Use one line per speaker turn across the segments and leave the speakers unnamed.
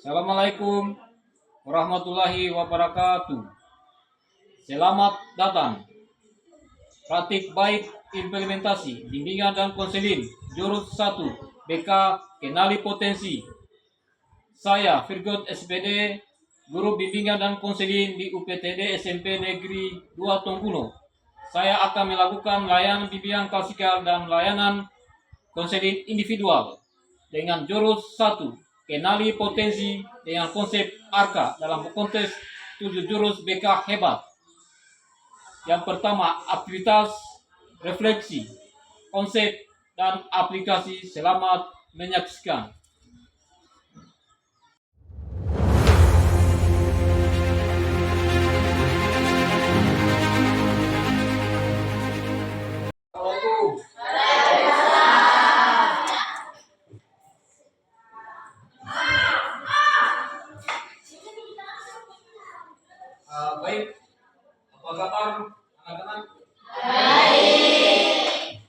Assalamualaikum warahmatullahi wabarakatuh. Selamat datang. Praktik baik implementasi bimbingan dan konseling jurus 1 BK Kenali Potensi. Saya Virgot SPD, guru bimbingan dan konseling di UPTD SMP Negeri 2 Tongkuno. Saya akan melakukan layanan bimbingan klasikal dan layanan konseling individual dengan jurus 1 Kenali Potensi dengan konsep ARKA dalam konteks 7 jurus BK hebat. Yang pertama, aktivitas, refleksi, konsep, dan aplikasi. Selamat menyaksikan. Baik, apa kabar anak-anak? Baik.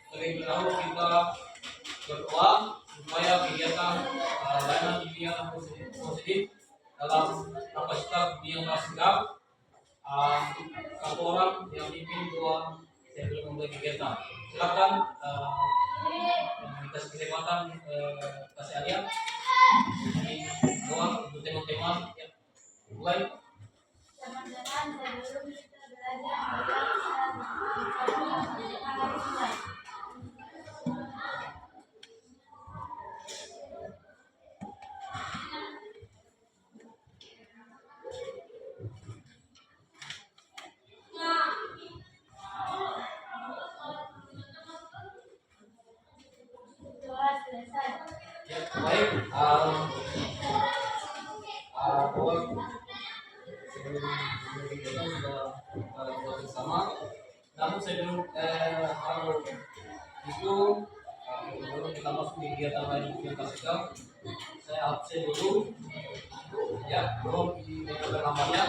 Terlebih dahulu kita berdoa supaya kegiatan layanan bimbingan positif dalam kapasitas bimbingan klasikal satu orang yang pimpin doa sebelum memulai kegiatan. Silakan kita kesempatan kasih hadiah doa untuk teman-teman yang mulai.
Teman-teman, sebelum kita belajar kita harus mulai. Doa selesai.
Ya, baik. Sebelum kegiatan sudah buat bersama. Namun sebelum itu sebelum kita masuk di kegiatan lain yang klasikal, saya absen dulu. Ya, belum dinyatakan namanya.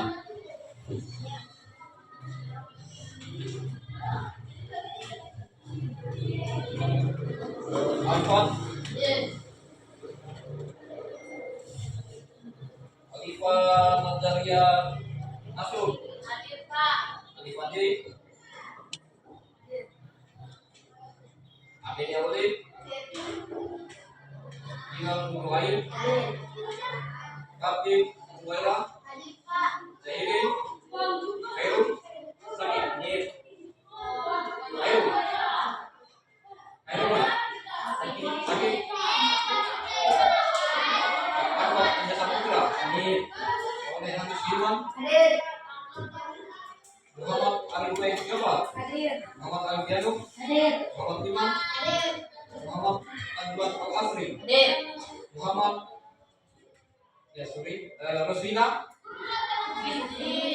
Alifat. Alifat Nazaria Nasrul. Alifat J. Amelia Oleh. Tinggal guru lain. Kapten Muela. Zahiri. Khairul. Sakit. Nir. Khairul. Khairul. Sakit. Ahmad Anjasa Putra. Nir. Oleh Hamis Firman. Muhammad Arif Jabal. Muhammad Arif Yanu. Muhammad Iman. Muhammad Adwan Al-Asri. Muhammad Rosvina.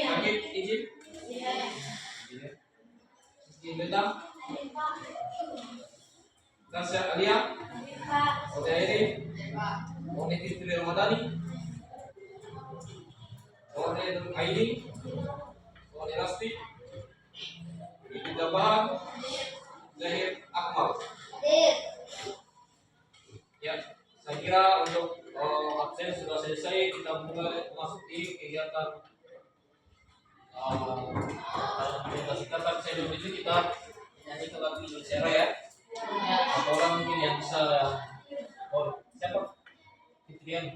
Sakit izin. Izin Bendam. Tasya Alia. Odairi. Onik Istri Ramadhani. Onik Nur Aini. Onik Rasti. Ibu Dabahan. Zahir Akmal. Ya, saya kira untuk absen sudah selesai. Kita mulai masuk di kegiatan kita saya dulu kita nyanyikan lagu Indonesia Raya. Atau orang mungkin yang bisa siapa? Fitrian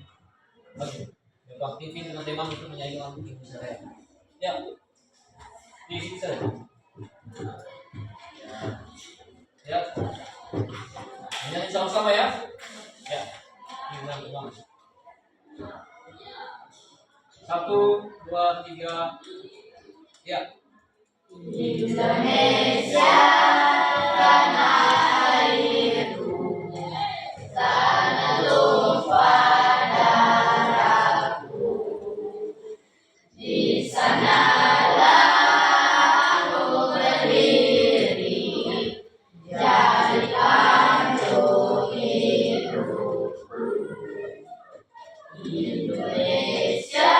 lagu. Bang Tivi dengan teman itu menyanyi lagu Indonesia Raya. Ya, di sini saja. Ya, menyanyi sama-sama ya. Ya, ulang. 1, 2, 3. Ya.
Indonesia tanah airku, tanah tumpah darahku. Di sanalah aku berdiri, jadikan untuk hidupku. Indonesia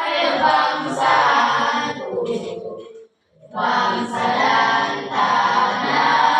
kebangsaanku, bangsa dan tanah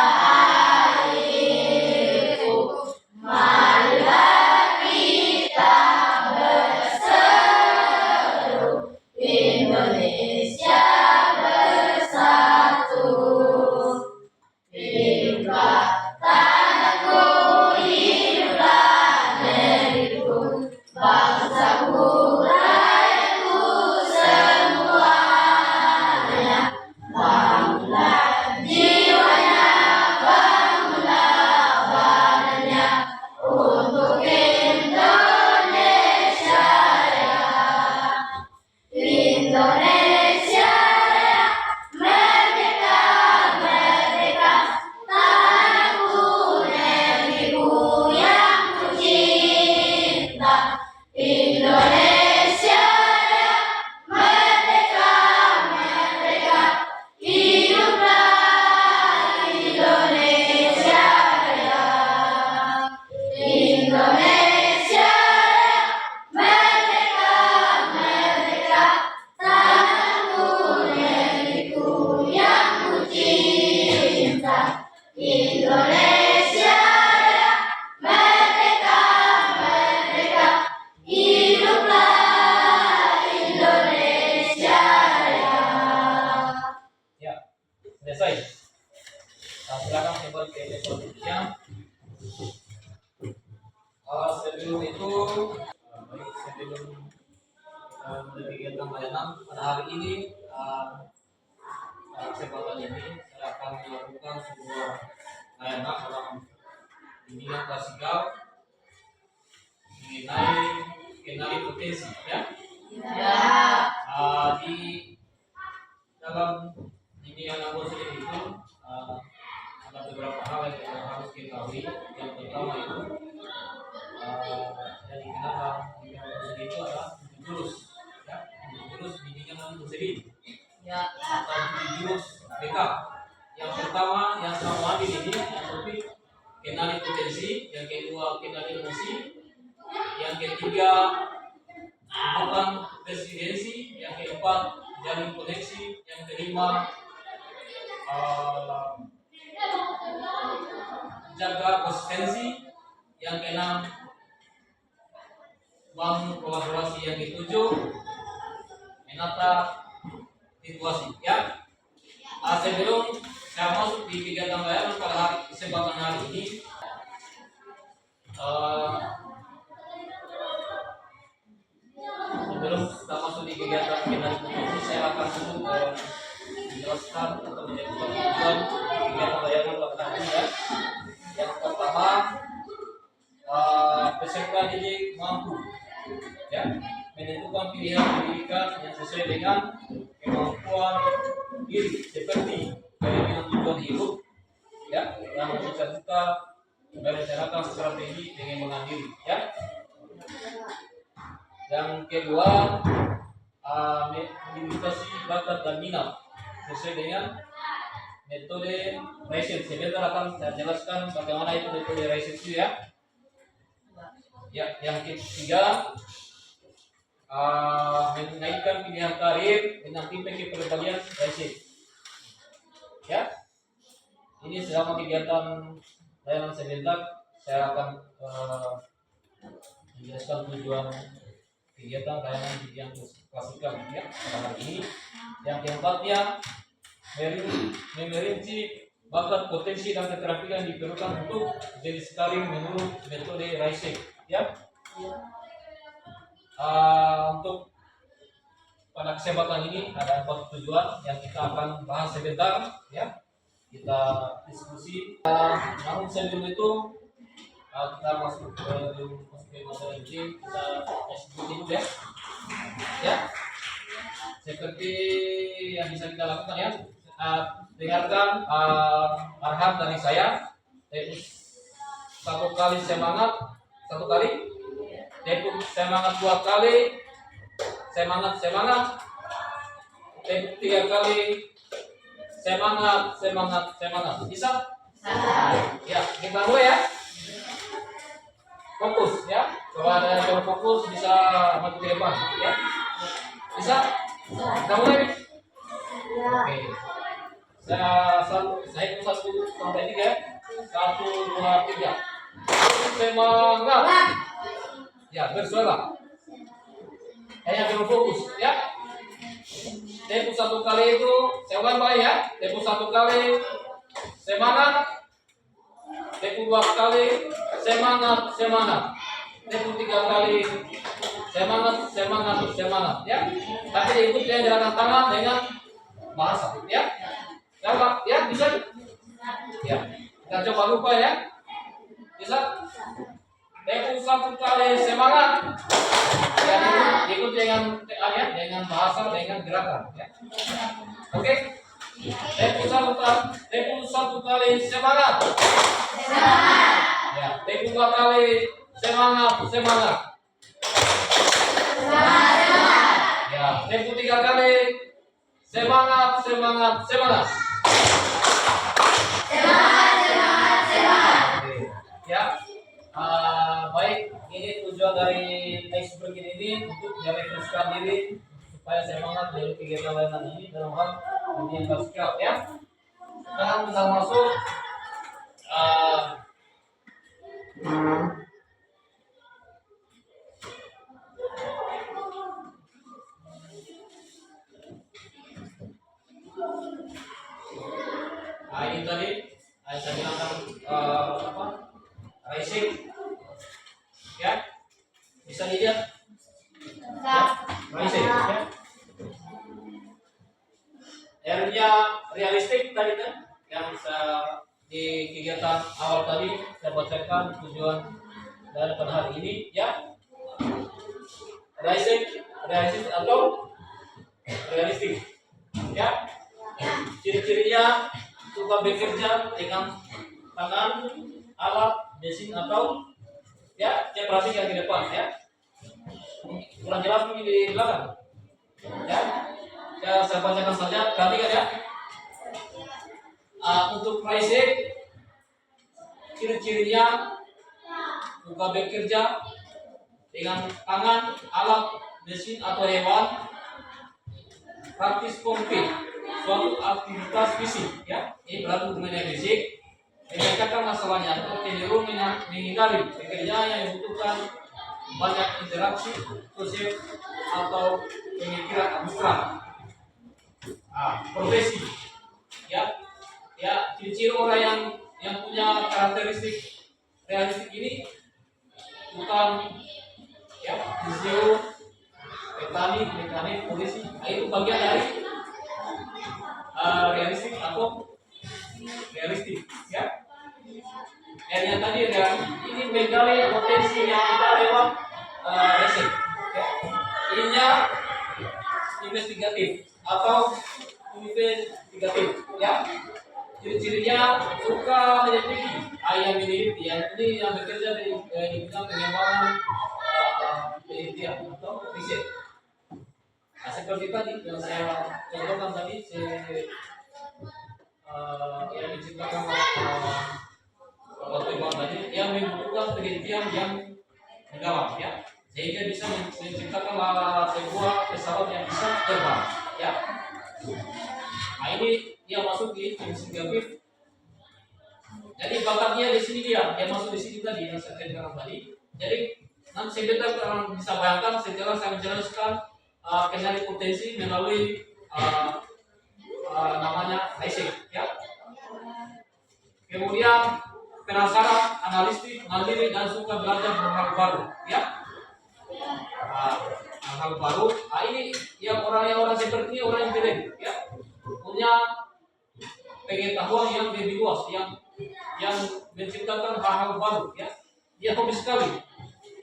sebelum itu, baik sebelum mulai kegiatan pelayanan pada hari ini, kesempatan ini saya akan melakukan sebuah pelayanan dalam bimbingan klasikal mengenai potensi, ya.
Ya.
Di dalam bimbingan Abu sendiri itu ada beberapa hal yang kita harus ketahui. Yang pertama itu yang dikenal dalam bimbingan Abu sendiri itu adalah tujuh jurus, ya. Tujuh jurus bimbingan Abu sendiri,
Ya.
atau tujuh jurus BK. Yang pertama yang sama di sini, yang topik kenali potensi, yang kedua kenali emosi, yang ketiga bukan presidensi, yang keempat jalin koneksi, yang kelima jaga konsistensi, yang keenam bangun kolaborasi, yang ketujuh menata situasi, ya. Sebelum saya masuk di kegiatan pelayanan pada kesempatan hari ini, sebelum kita masuk di kegiatan ini, saya akan dulu menjelaskan atau menyebutkan tujuan kegiatan pelayanan pada hari ini, ya. Yang pertama, peserta didik mampu, ya, menentukan pilihan pendidikan yang sesuai dengan kemampuan diri, seperti keinginan tujuan hidup, ya, yang bercita-cita merencanakan strategi dengan mengadili, ya. Yang kedua, mengidentifikasi bakat dan minat sesuai dengan metode research. Sebentar akan saya jelaskan bagaimana itu metode research itu, ya. Ya, yang ketiga, menaikkan pilihan karir dengan tipe kepribadian research, ya. Ini selama kegiatan layanan sebentar saya akan menjelaskan tujuan kegiatan layanan yang klasikal, ya, pada hari ini. Yang keempatnya, memerinci bakat, potensi dan keterampilan yang diperlukan untuk jadi scaling menurut metode research, ya. Untuk pada kesempatan ini ada 4 tujuan yang kita akan bahas sebentar, ya. Kita diskusi. Namun sebelum itu kita masuk ke materi inti, kita diskusi dulu, ya. Ya, seperti yang bisa kita lakukan, ya. Dengarkan arahan dari saya. Satu kali semangat, satu kali. Tepuk semangat 2 kali, semangat. Tepuk 3 kali, semangat. Bisa? Ya, kita mulai, ya. Fokus, ya. Coba ada yang fokus bisa maju ke depan, ya. Bisa? Kita mulai. Oke. Saya hitung 1 sampai 3, ya. 1, 2, 3. Semangat. Ya, bersuara. Hanya berfokus, ya. Tempo 1 kali itu, saya ulang Pak, ya. Tempo 1 kali semangat. Tempo 2 kali semangat. Tempo 3 kali semangat, ya. Tapi diikuti dengan gerakan tangan dengan bahasa, ya. Coba, ya, bisa? Ya. Kita coba lupa, ya. Bisa? Tempo 1 kali semangat. Ya, ikut dengan dengan bahasa, dengan gerakan, ya. Oke. Tempo 1 kali semangat. Ya, tempo 2 kali semangat. Ya, tempo 3 kali semangat. Oke. Ya. Baik, ini tujuan dari next break ini untuk merefreshkan diri supaya semangat dari kegiatan layanan ini dalam hal dunia klasikal, ya. Sekarang kita masuk ini tadi saya bilang rising, ya. bisa dilihat
Sa.
Raising ya. R-nya realistik tadi kan yang di kegiatan awal tadi saya bacakan tujuan dan pada hari ini ya. Realistik atau realistik ya. Ciri-cirinya suka bekerja dengan tangan, alat, mesin atau ya, saya perhatikan di depan ya. Kurang jelas mungkin di belakang ya. Saya bacakan saja, perhatikan ya. Untuk Raising, ciri-cirinya suka bekerja dengan tangan, alat, mesin atau hewan, praktis konkret, suatu aktivitas fisik ya. Ini berarti hubungannya fisik. Memecahkan masalahnya atau cenderung menghindari pekerjaan yang membutuhkan banyak interaksi sosial atau pemikiran abstrak. Profesi ya, ciri-ciri orang yang punya karakteristik realistik ini bukan ya fisio, mekanik, polisi. Itu bagian dari realistik atau realistik ya. R-nya tadi ini menggali potensi yang ada lewat riset ya. Ininya investigatif atau investigatif ya. Ciri-cirinya suka menyelidiki, yang meneliti, ini yang bekerja di bidang pengembangan penelitian atau riset. Seperti tadi yang saya contohkan tadi, yang diciptakan waktu tadi yang membutuhkan penelitian yang mendalam ya, sehingga bisa menciptakan sebuah pesawat yang bisa terbang ya. Ini dia masuk di investigatif. Jadi bakatnya di sini dia masuk di sini tadi yang saya katakan tadi. Jadi nanti sebentar kalian bisa bayangkan setelah saya menjelaskan kenali potensi melalui namanya Raising ya. Kemudian penasaran, analitik, mandiri dan suka belajar hal baru ya. Hal baru. Ini yang orang seperti ini orang intelek ya, punya pengetahuan yang lebih luas, yang menciptakan hal-hal baru ya. Dia hobi sekali.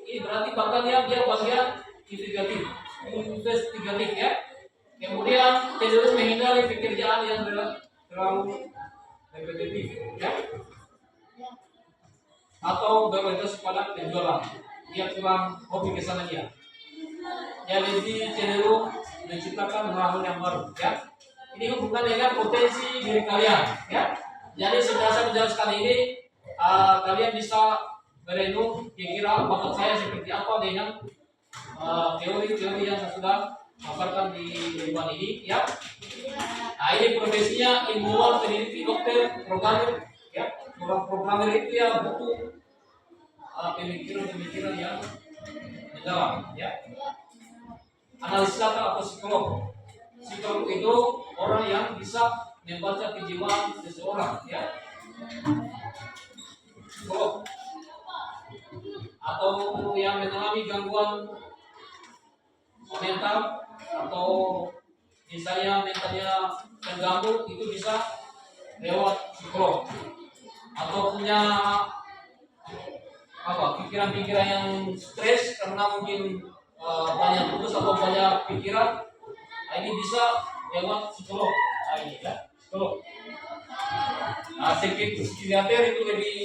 Ini berarti bahkan dia bagian investigatif ya. Kemudian cenderung menghindari pekerjaan yang terlalu repetitif ya, atau berorientasi pada penjualan. Dia kurang hobi ke sana dia. Dia lebih cenderung menciptakan hal-hal yang baru ya. Ini hubungan dengan potensi diri kalian ya. Jadi setelah saya menjelaskan ini, kalian bisa berenung kira-kira bakat saya seperti apa dengan teori-teori yang saya sudah paparkan di depan ini ya. Ini profesinya ilmuwan, peneliti, dokter, programmer ya. Programmer itu ya butuh pemikiran yang mendalam ya. Analis data atau psikolog. Psikolog itu orang yang bisa membaca kejiwaan seseorang ya. Psikolog atau yang mengalami gangguan mental atau misalnya mentalnya terganggu, itu bisa lewat psikolog. Atau punya pikiran-pikiran yang stres karena mungkin banyak tugas atau banyak pikiran, ini bisa lewat psikolog. Ini ya, psikolog. Psikiater itu lebih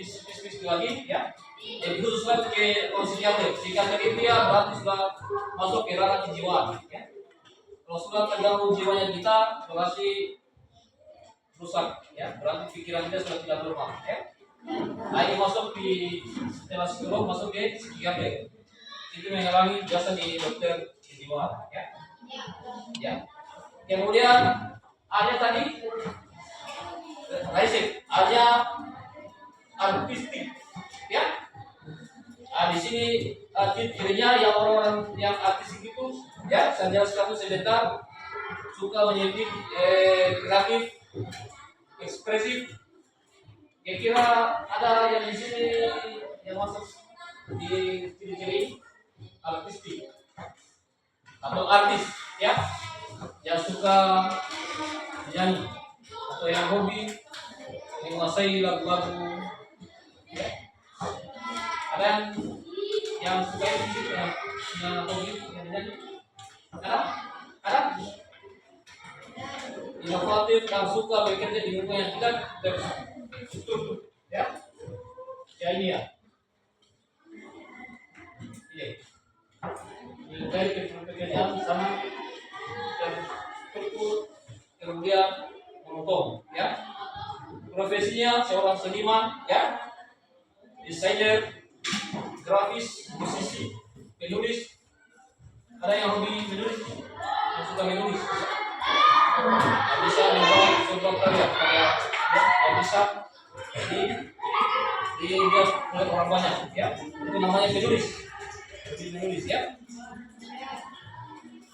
spesifik lagi ya. Jadi khusus lagi ke psikiater. Psikiater itu ya berarti sudah masuk ke ranah kejiwaan ya. Kalau sudah terganggu jiwanya kita, berarti rusak ya, berarti pikiran kita sudah tidak normal ya. Ini masuk setelah psikolog masuk ke psikiater. Itu mengalami biasa di dokter kejiwaan ya. Ya. Kemudian ada tadi Raising, ada artistik ya. Di sini cirinya yang orang-orang yang artistik itu ya, saya jelaskan sebentar, suka menyelidik, kreatif, ekspresif. Kira-kira ada yang di sini yang masuk di ciri-ciri artis, ya, yang suka menyanyi atau yang hobi menguasai lagu-lagu, ya. Ada yang suka itu, yang hobi yang menyanyi. Ada inovatif yang suka bekerja di rumah yang tidak tertutup, ya. Ya ini ya. Iya. Ini dari pekerjaan sama yang tertutup kemudian memotong, ya. Profesinya seorang seniman, ya, desainer, grafis, musisi, penulis. Ada yang hobi menulis, yang suka menulis, yang bisa membuat sebuah karya yang bisa dilihat oleh orang banyak, ya. Itu namanya penulis, hobi menulis, ya.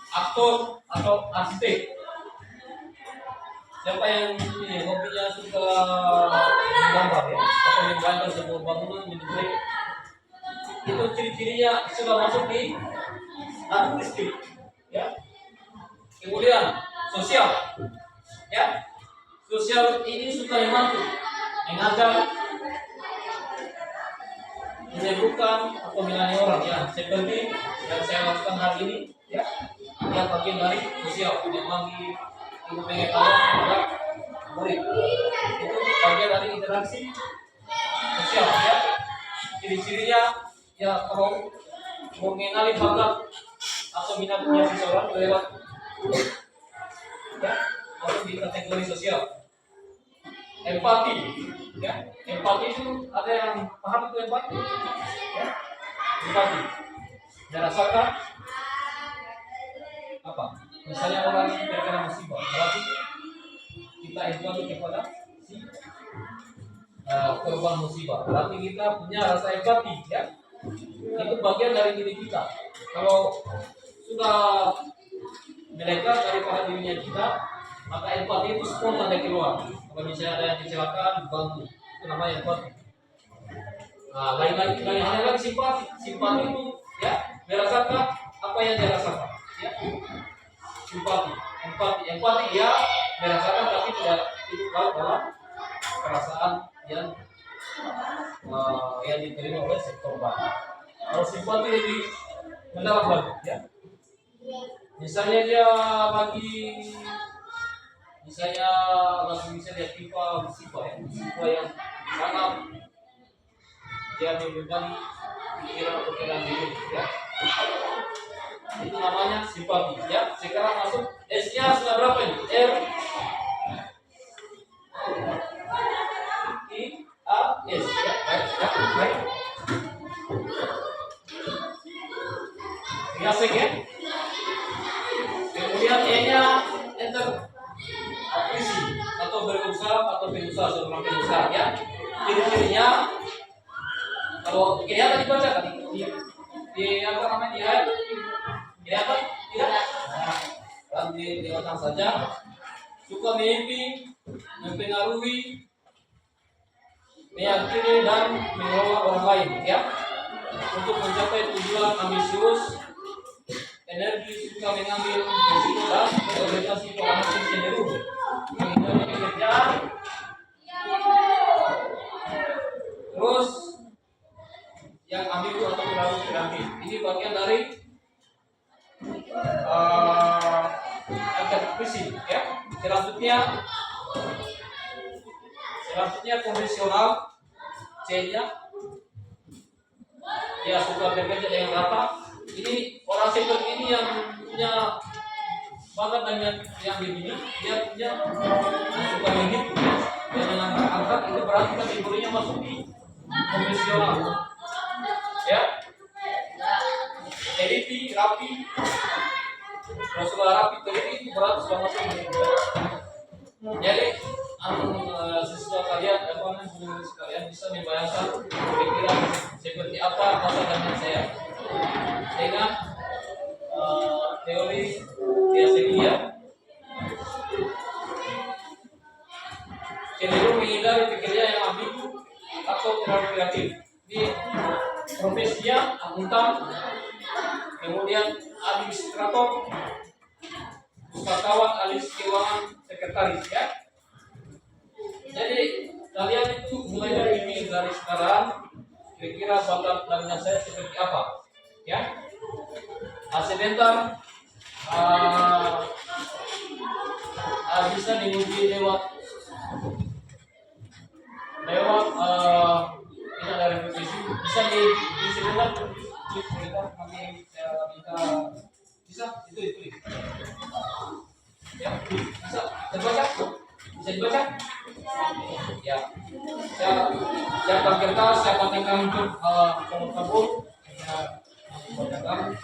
Aktor atau arsitek. Siapa yang ini hobinya suka menggambar, ya, atau membayangkan sebuah bangunan menjadi, itu ciri-cirinya sudah masuk di artistik, ya. Kemudian sosial, ya. Sosial ini suka membantu, mengajar, menyembuhkan atau melayani orang, ya. Seperti yang saya lakukan hari ini, ya. Yang bagian dari sosial, membagi ilmu pengetahuan kepada murid. Itu bagian dari interaksi sosial, ya. Ciri-cirinya, ya, kalau mengenali bakat atau minatnya seseorang lewat, ya, masuk di kategori sosial. Empati, ya. Empati itu ada yang paham itu empati, ya. Empati dirasakan apa? Misalnya orang yang terkena musibah, berarti kita empati kepada si korban musibah. Berarti kita punya rasa empati, ya. Itu bagian dari diri kita. Kalau sudah melekat daripada dirinya kita, maka empati itu spontan dari keluar. Kalau misalnya ada yang kecelakaan, bantu, itu namanya empati. Nah, lain halnya lagi simpati. Simpati itu, ya, merasakan apa yang dia rasakan, ya. Simpati, empati, ya, merasakan tapi tidak ikut dalam perasaan yang diterima oleh si korban. Kalau simpati lebih mendalam lagi, ya. Misalnya dia lagi tipe musibah, ya, musibah yang sangat dia membebani pikiran diri, ya. Itu namanya simpati, ya. Sekarang masuk S-nya sudah berapa ini? R I A S, ya. Baik. Biasa, ya. Kemudian E-nya entrepreneur atau berusaha atau pengusaha, seorang pengusaha, ya. Ciri-cirinya kalau kelihatan dibaca tadi di apa namanya di ayat kelihatan tidak? Nah, dikatakan saja suka mimpi, mempengaruhi, meyakini dan mengelola orang lain, ya. Untuk mencapai tujuan ambisius, energi, suka mengambil risiko dan berorientasi pada hasil cenderung menghindari pekerjaan. Terus yang ambigu atau terlalu kreatif, ini bagian dari entrepreneur, ya. Selanjutnya konvensional, C-nya, dia suka bekerja dengan rata. Ini orang seperti ini yang punya bakat dan yang begini, dia punya suka menghitung, dia mengangkat, itu berarti kategorinya masuk di konvensional, ya. Teliti, rapi, kalau sudah rapi teliti itu berarti sudah masuk di. Jadi siswa kalian, kalian bisa membayangkan pikiran seperti apa masa depan saya dengan teori dia cenderung menghindari pekerjaan yang ambigu atau terlalu kreatif. Di profesinya akuntan, kemudian administrator, pustakawan, ahli keuangan, sekretaris ya. Jadi kalian itu mulai dari sekarang kira-kira bakat dan saya seperti apa ya. Sebentar bisa diuji lewat tidak ada repetisi, bisa di sebentar kita nanti bisa itu ya, bisa terbaca, bisa dibaca ya. Siapa kertas, siapa tinggal untuk kabur ya, bacakan.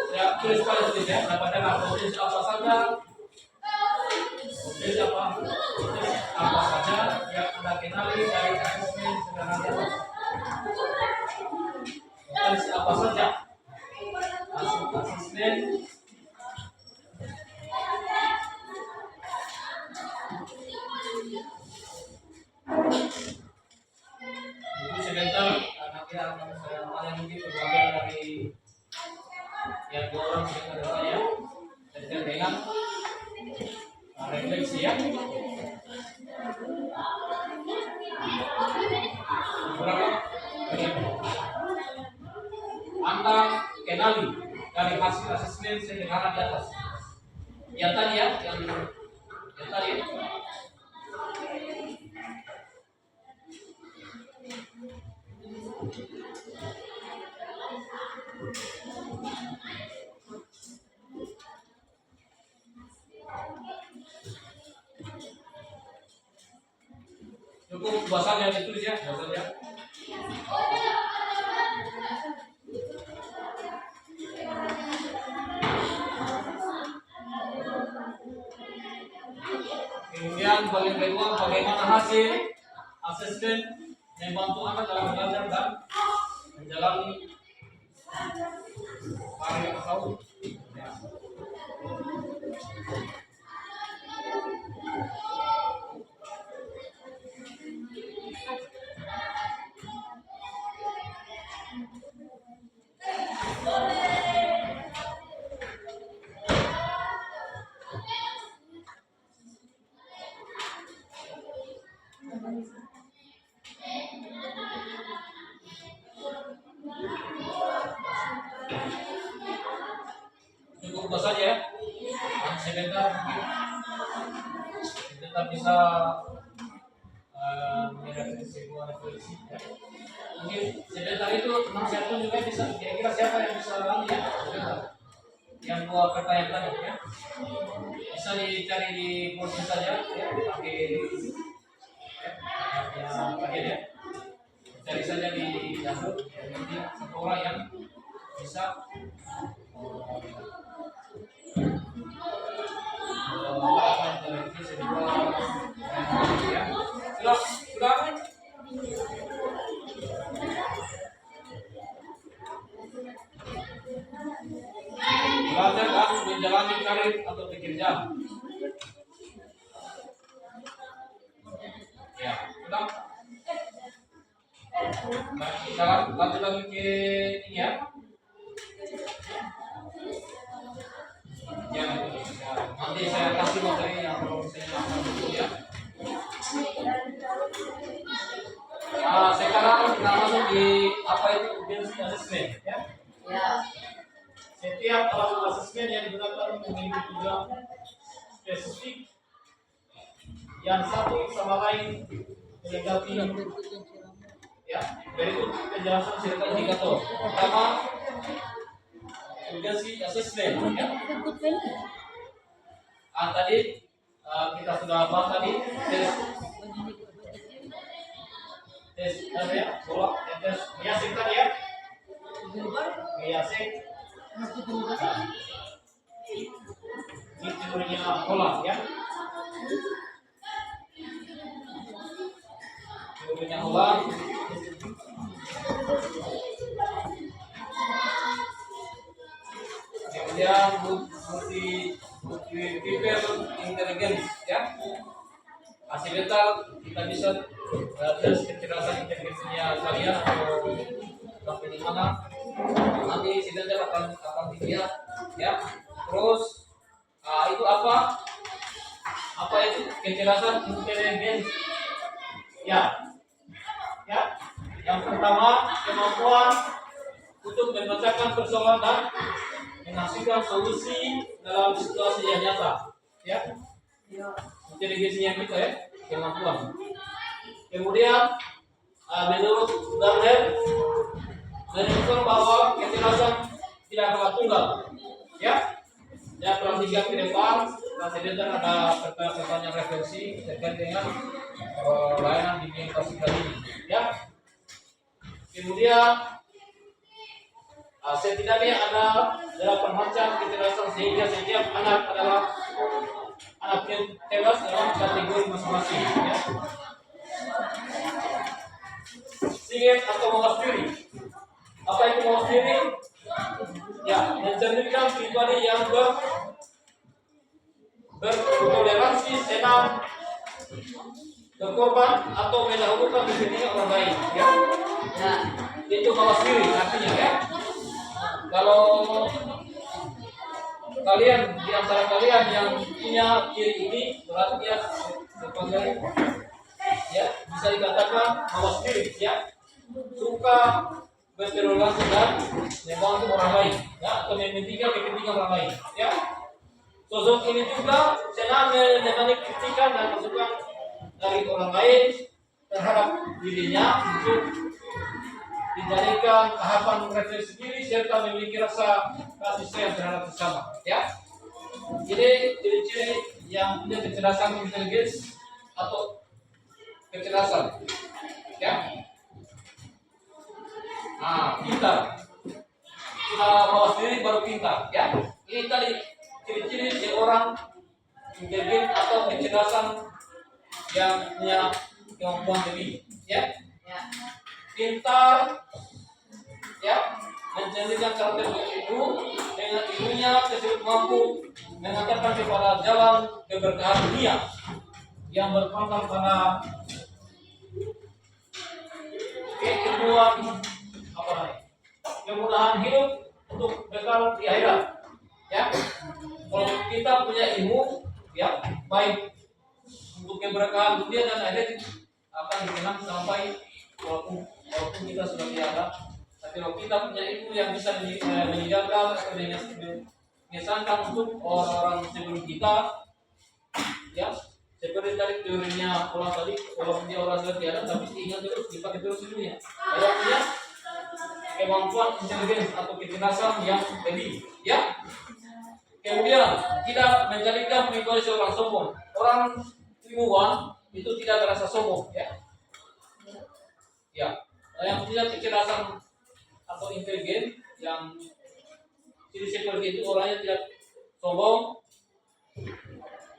Ya, tulis pada tulis ya, dapatkan tulis apa saja, tulis apa saja yang anda kenali dari asesmen sederhana. Tulis apa saja asesmen itu sebentar nanti akan saya tanya mungkin berbagai dari yang dua orang sudah bertanya terkait dengan refleksi ya. Berapa? Anda kenali dari hasil asesmen sederhana di atas. Yang tadi ya, yang tadi. Cukup bahasanya ditulis ya, bahasanya. Kemudian bagian kedua, bagaimana hasil asesmen membantu Anda dalam belajar dan menjalani karir akademik. Ya. Cukup saja ya. Sebentar mungkin kita bisa menyelesaikan sebuah refleksi ya. Mungkin sebentar itu teman saya pun juga bisa, kira-kira siapa yang bisa ya? Sebentar. Yang dua pertanyaan tadi ya. Bisa dicari di pulsa saja ya, pakai ya, cari saja di dashboard ya, nanti satu orang yang bisa sudah belajar dan menjalani karir atau pekerjaan ya, sudah. Nah, kita lanjut lagi ke ini ya. Ya, nanti saya kasih materi yang perlu saya lakukan dulu ya. Sekarang kita masuk di apa itu business assessment ya.
Ya.
Setiap alat asesmen yang digunakan memiliki tujuan spesifik yang satu sama lain melengkapi ya. Berikut penjelasan serta indikator. Pertama, urgensi asesmen ya. Tadi kita sudah bahas tadi tes ya, bola tes biasik tadi ya. Biasik. Ini teorinya bola ya. Teorinya bola. kemudian multiple intelligence ya. Asimetal kita bisa tes kecerdasan intelijensinya kalian atau sampai di mana nanti sidang akan dilihat ya. Terus itu apa itu kecerdasan intelijen ya. Yang pertama, kemampuan untuk memecahkan persoalan dan menghasilkan solusi dalam situasi yang nyata ya. Inteligensinya kita ya, kemampuan. Kemudian menurut Gardner menunjukkan bahwa kecerdasan tidak kalah tunggal ya. Yang perhatikan ke depan, sebentar ada pertanyaan refleksi terkait dengan layanan bimbingan klasik ini ya. Kemudian setidaknya ada 8 macam kecerdasan sehingga setiap anak adalah anak yang cerdas dalam kategori masing-masing ya. Singkat atau mewakili. Apa itu mewakili? Ya, mencerminkan pribadi yang bertoleransi, senang, berkorban atau mendahulukan kepentingan orang lain ya. Nah, itu mewakili artinya ya. Kalau kalian di antara kalian yang punya ciri ini berarti dia sebagai ya bisa dikatakan mewakili ya, suka bertoleransi dan membantu orang lain ya, atau mementingkan kepentingan orang lain ya. Sosok ini juga senang menemani kritikan dan masukan dari orang lain terhadap dirinya untuk dijadikan tahapan refleksi diri serta memiliki rasa kasih sayang terhadap sesama ya. Jadi ciri-ciri yang punya kecerdasan inteligens atau kecerdasan ya. Pintar. Kita bawa sendiri baru pintar ya. Ini tadi ciri-ciri seorang intelijen atau kecerdasan yang punya kemampuan lebih ya. Pintar ya, mencerminkan karakter ibu dengan ibunya tersebut mampu mengantarkan kepada jalan keberkahan dunia yang berpangkal pada kemudahan kemudahan hidup untuk bekal di akhirat ya. Kalau kita punya ilmu ya, baik untuk keberkahan dunia dan akhirat akan dikenang sampai walaupun kita sudah tiada, tapi kalau kita punya ilmu yang bisa meninggalkan atau mengesankan untuk orang-orang sebelum kita ya, seperti tadi teorinya orang tadi, walaupun dia orang sudah tiada tapi diingat terus, dipakai terus ilmunya. Dia punya kemampuan intelijen atau kecerdasan yang lebih ya. Kemudian tidak menjadikan pribadi seorang sombong. Orang ilmuwan itu tidak merasa sombong ya. Ya, yang punya kecerdasan atau intelijen yang ciri seperti itu orangnya tidak sombong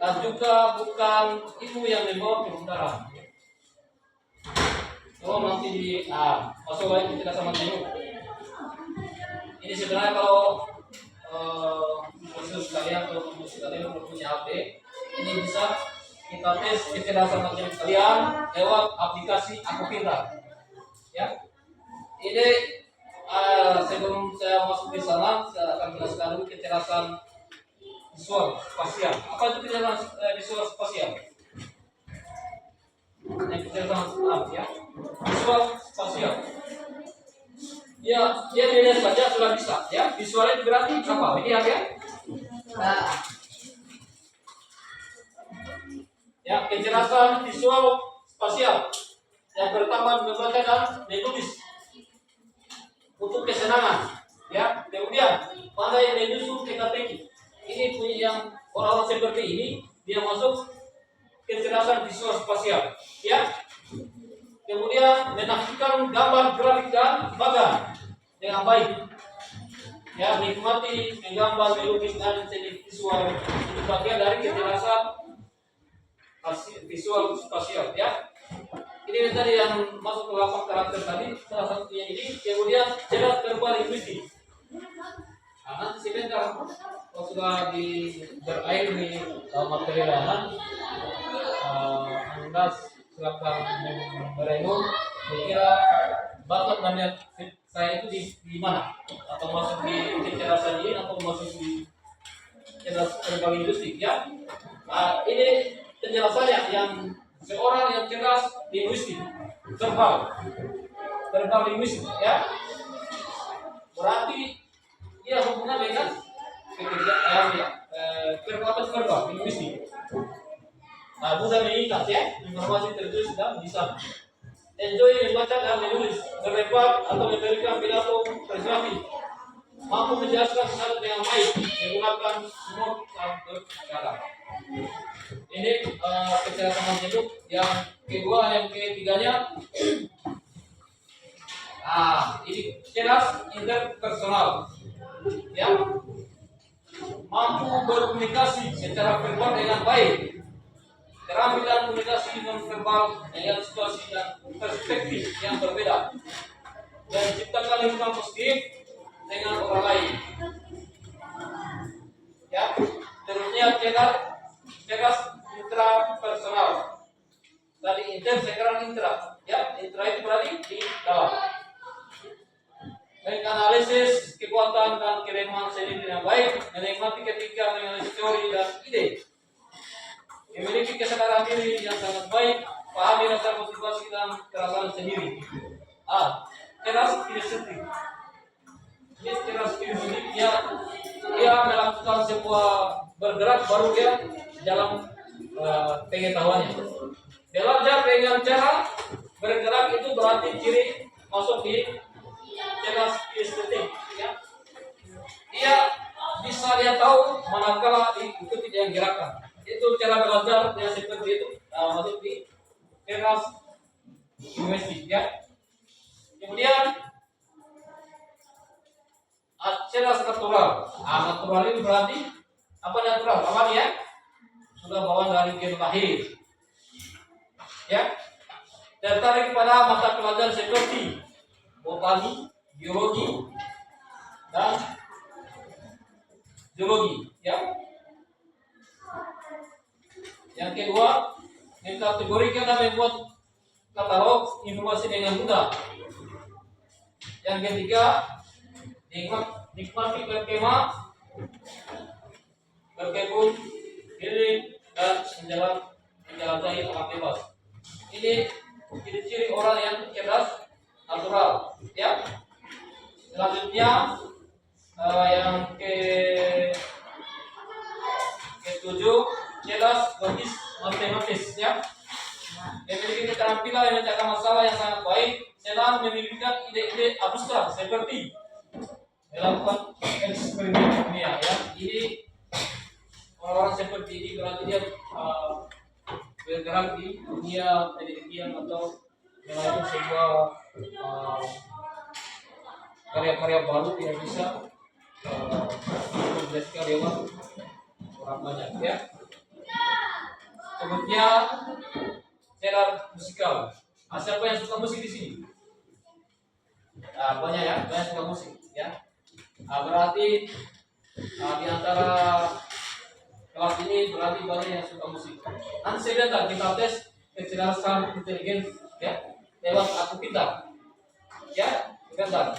dan juga bukan ilmu yang membawa kebenaran. Oh nanti di masuk lagi kecerdasan matematik. Ini sebenarnya kalau khusus kalian atau khusus kalian punya HP, ini bisa kita tes kecerdasan matematik kalian lewat aplikasi Aku Pintar. Ya, ini sebelum saya masuk di sana, saya akan jelaskan dulu kecerdasan visual spasial. Apa itu kecerdasan visual spasial? Yang kecerdasan ya, visual spasial. Ya, dia dilihat saja sudah bisa. Ya, visual itu berarti apa? Lihat ya. Ya, kecerdasan visual spasial. Yang pertama membaca dan menulis untuk kesenangan ya. Kemudian pandai menyusun teka-teki. Ini punya yang orang-orang seperti ini, dia masuk kecerdasan visual spasial ya. Kemudian menampilkan gambar grafik dan bagan dengan baik ya, menikmati menggambar, melukis dan teknik visual itu bagian dari kecerdasan visual spasial ya. Ini tadi yang masuk ke 8 karakter tadi, salah satunya ini. Kemudian cerdas verbal linguistik. Nanti sebentar kalau sudah berair di materi lahan, Anda silakan merenung kira bakat dan niat saya itu di mana, atau masuk di kecerdasan ini atau masuk di cerdas terbang industri ya. Ini penjelasannya yang seorang yang cerdas linguistik terbang linguistik ya, berarti dia hubungan dengan kekuatan terbang linguistik. Nah, mudah mengingat ya informasi tertulis dan bisa enjoy membaca dan menulis, berdebat atau memberikan pidato persuasif, mampu menjelaskan sesuatu dengan baik, menggunakan semua cara. Ini kecerdasan hidup. Yang kedua, yang ketiganya, ini cerdas interpersonal, ya, mampu berkomunikasi secara verbal dengan baik, keterampilan komunikasi non verbal dengan situasi dan perspektif yang berbeda, dan ciptakan lingkungan positif dengan orang lain. Ya, terusnya cerdas intrapersonal. Tadi inter, sekarang intra. Ya, intra itu berarti di dalam. Menganalisis kekuatan dan kelemahan sendiri dengan baik, menikmati ketika menganalisis teori dan ide. Memiliki kesadaran diri yang sangat baik, pahami rasa motivasi dan perasaan sendiri. Cerdas filosofik. Ini cerdas filosofik, dia melakukan sebuah bergerak baru dia dalam pengetahuannya. Belajar dengan cara bergerak itu berarti ciri masuk di cerdas filosofik. Ya. Dia bisa dia tahu manakala diikuti yang gerakan. Itu cara belajar yang seperti itu, masuk di cerdas linguistik ya. Kemudian cerdas natural. Natural itu berarti apa natural? Apa ya? Sudah bawaan dari gen lahir. Ya. Tertarik pada mata pelajaran seperti botani, biologi, dan zoologi. Ya. Yang kedua, mengkategorikan dan membuat katalog informasi dengan mudah. Yang ketiga, nikmati berkemah, berkebun, keliling, dan menjelajahi alam bebas. Ini ciri-ciri orang yang cerdas natural. Ya. Selanjutnya, yang ketujuh, cerdas logis matematis ya. Memiliki keterampilan memecahkan masalah yang sangat baik, dan memiliki ide-ide abstrak seperti melakukan eksperimen kimia ya. Ini orang-orang seperti ini berarti dia bergerak di dunia penelitian atau melakukan sebuah karya-karya baru yang bisa menjadi karyawan orang banyak ya. Kemudian cerdas musikal. Siapa yang suka musik di sini? Banyak ya, banyak suka musik ya. Berarti di antara kelas ini berarti banyak yang suka musik. Nanti saya kita tes kecerdasan intelijen ya lewat aku pintar ya, pintar.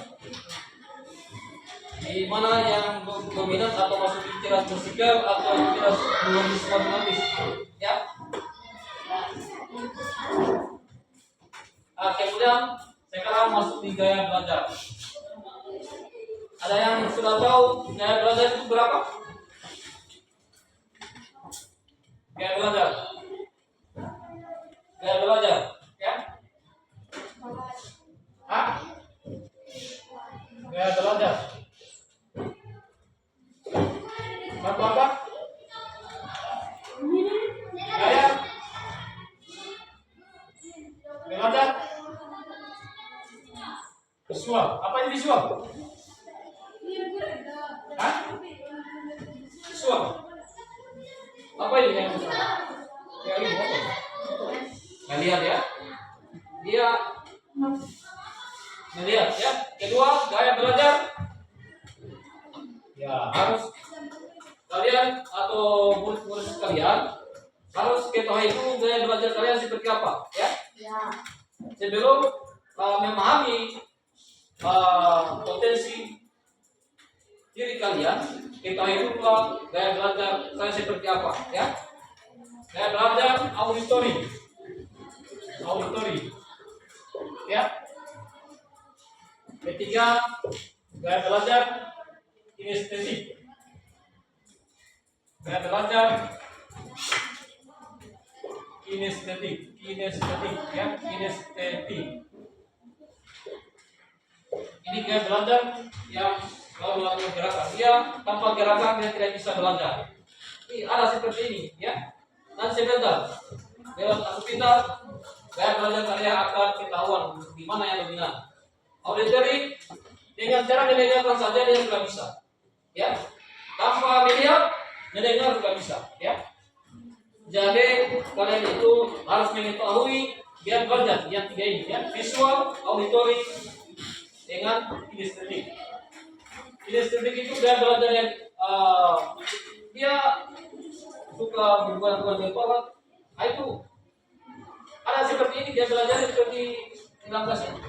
Di mana yang dominan atau masuk di cerdas musikal atau cerdas logis matematis ya. Kemudian sekarang masuk di gaya belajar. Ada yang sudah tahu gaya belajar itu berapa? Gaya belajar ya? Gaya belajar apa? Gaya belajar visual. Apa ini visual? Visual. Apa ini yang visual? Ya ini apa? Melihat ya. Dia melihat ya. Kedua, gaya belajar ya harus kalian atau murid-murid sekalian harus ketahui itu gaya belajar kalian seperti apa, ya?
Ya.
Sebelum memahami potensi diri kalian, ketahui dulu gaya belajar kalian seperti apa, ya? Gaya belajar auditori, ya. Ketiga, gaya belajar kinestetik. Gaya belajar kinestetik, ya, kinestetik. Ini gaya belajar yang selalu melakukan gerakan. Dia tanpa gerakan dia tidak bisa belajar. Ini ada seperti ini, ya. Nanti sebentar, lewat aku pintar, gaya belajar kalian akan ketahuan di mana yang dominan. Auditory dengan cara mendengarkan saja dia sudah bisa, ya. Tanpa melihat, mendengar juga bisa, ya. Jadi kalian itu harus mengetahui biar belajar yang tiga ini, ya. Visual, auditory, dengan kinestetik. Kinestetik itu dia belajar yang dia suka berbuat-buat di kepala. Nah, itu ada seperti ini, dia belajar seperti 19 ini.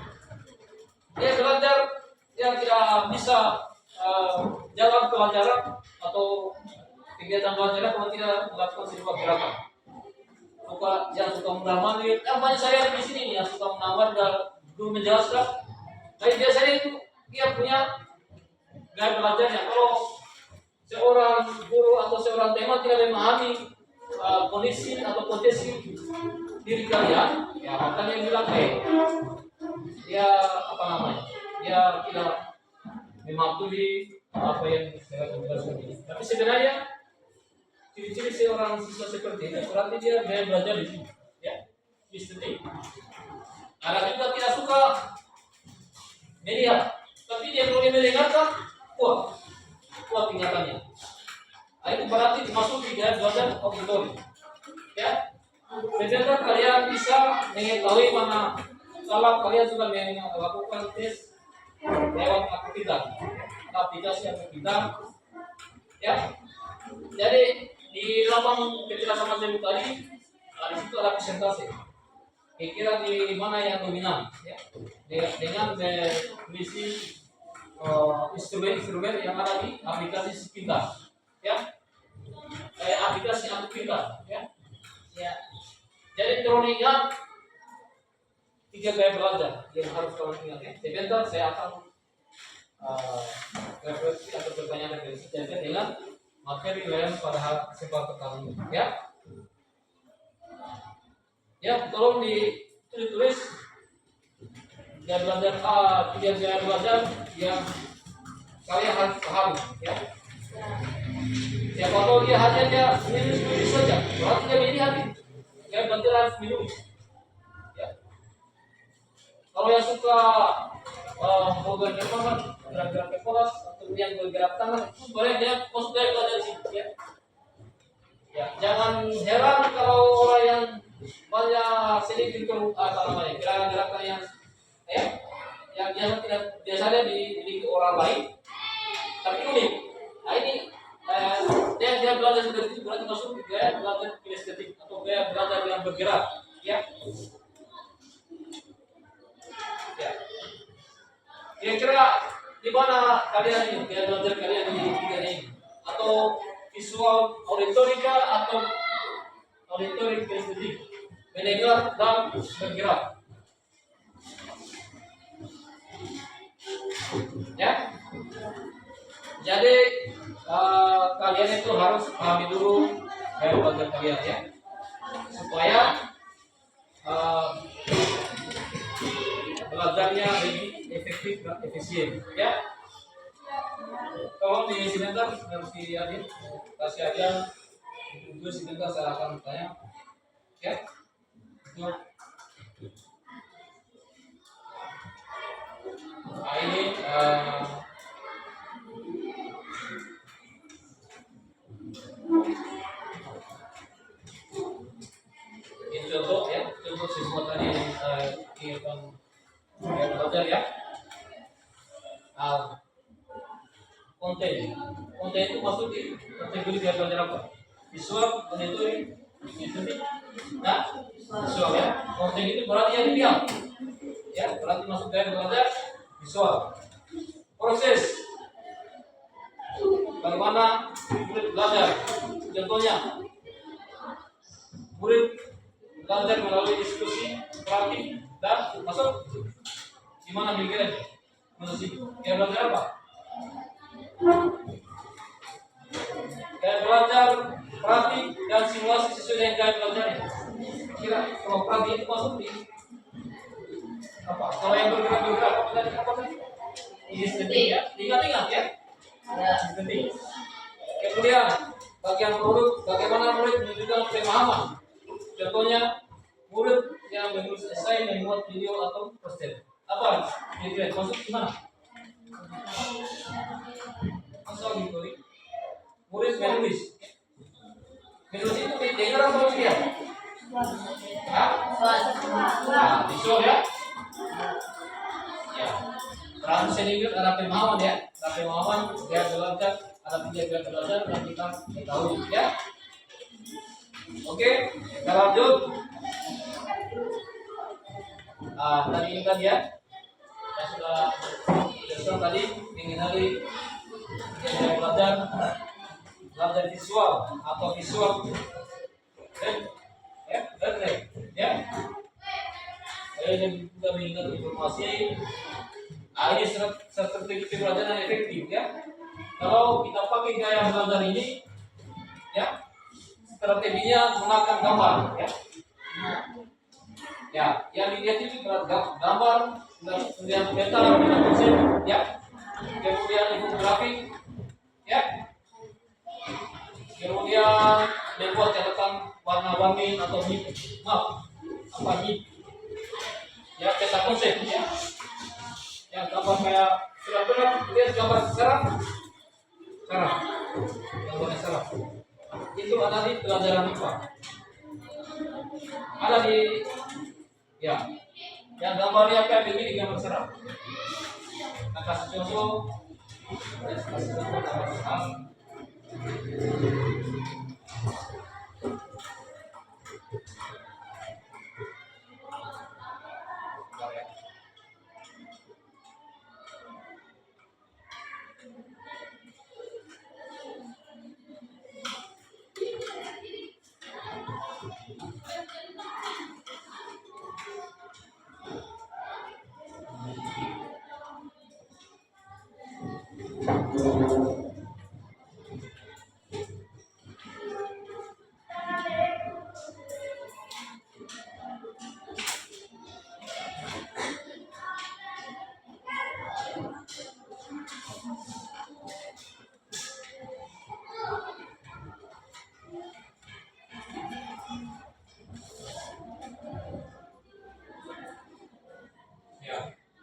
Dia belajar yang tidak bisa jalan pelajaran atau kegiatan belajar kalau tidak melakukan sebuah gerakan. Yang suka mengamati, banyak saya di sini yang suka menamar dan guru menjelaskan. Tapi biasanya itu dia punya gaya belajarnya. Kalau seorang guru atau seorang teman tidak memahami kondisi atau potensi diri kalian, ya maka dia bilang, dia apa namanya? Dia tidak mematuhi apa yang saya jelaskan ini. Tapi sebenarnya ciri-ciri seorang siswa seperti ini berarti dia gaya belajar di sini, ya, kinestetik. Ada juga tidak suka melihat, tapi dia kalau mendengarkan, kuat ingatannya. Nah, itu berarti masuk di gaya belajar auditori, ya. Sebenarnya kalian bisa mengetahui mana kalau kalian sudah melakukan tes lewat aplikasi aktivitas, ya. Jadi di lapang kejelasan materi tadi, di situ ada presentasi. Kira-kira di mana yang dominan, ya, dengan misi instrumen yang ada di aplikasi pintar, ya, aplikasi pintar, ya. Jadi tolong ingat 3 gaya belajar yang harus kalian ingat, ya. Sebentar saya akan refleksi atau bertanya dengan materi kalian pada kesempatan kali ini, ya. Ya, tolong ditulis gaya belajar 3 gaya belajar yang kalian harus pahami, ya. Siapa tahu dia hanya menulis saja, berarti dia melihat gaya belajar harus menulis, ya. Kalau yang suka bergerak tangan, gerak-gerak kepala atau yang bergerak tangan, itu boleh dia masuk gaya belajar di sini, ya. Ya, jangan heran kalau orang yang banyak sedikit gerakan yang biasanya dimiliki orang lain, tapi unik. Nah, ini dia belajar seperti itu berarti masuk gaya belajar kinestetik atau gaya belajar yang bergerak, ya. Ya. Kira-kira di mana kalian ini gaya belajar kalian di tiga ini? Atau visual auditorika atau auditorik kinestetik, mendengar dan bergerak, ya. Jadi kalian itu harus pahami dulu gaya belajar kalian, ya, supaya belajarnya lebih efektif dan efisien, ya. Kalau di sebentar nanti Adit kasih aja itu sebentar saya akan tanya, ya. Nah, ini ini contoh, ya, contoh siswa tadi yang belajar, ya. konten itu masuk di kategori dia belajar apa? Visual, monitoring, listening, nah visual ya. Konten itu berarti yang diam, ya berarti masuk dari belajar visual. Proses bagaimana murid belajar? Contohnya, murid belajar melalui diskusi, praktik, dan masuk gimana mikirnya? Kayak belajar apa? Kayak belajar praktik dan simulasi sesuai dengan gaya belajarnya. Kira kalau praktik itu masuk di apa? Kalau yang bergerak apa tadi? Listening ya. Ingat ya. Listening. Kemudian bagian produk, bagaimana murid menunjukkan pemahaman. Contohnya murid yang menulis esai, membuat video atau poster. Apa? Kira-kira masuk di mana? Masuk di murid menulis. Menulis itu dengar atau lihat? Nah, visual ya. Ya. Peran senior ada pemahaman ya. Ada pemahaman, dia belajar, ada dia belajar dan kita tahu ya. Oke, kita lanjut. Tadi ini kan ya. Saya sudah tadi mengenali yang belajar visual atau visual ya. Saya juga mengingat informasi. Ini strategi pembelajaran yang efektif ya. Kalau kita pakai gaya belajar ini ya, strateginya menggunakan gambar ya. Ya, yang dilihat itu gambar, kemudian peta, konsep ya, kemudian infografik ya, kemudian membuat catatan warna-warni atau ya, peta konsep ya, yang gambar kayak sudah lihat gambar serap gambarnya serap itu ada di pelajaran IPA, ada di ya, yang gambarnya kayak begini gambar serap. Nah, kasih contoh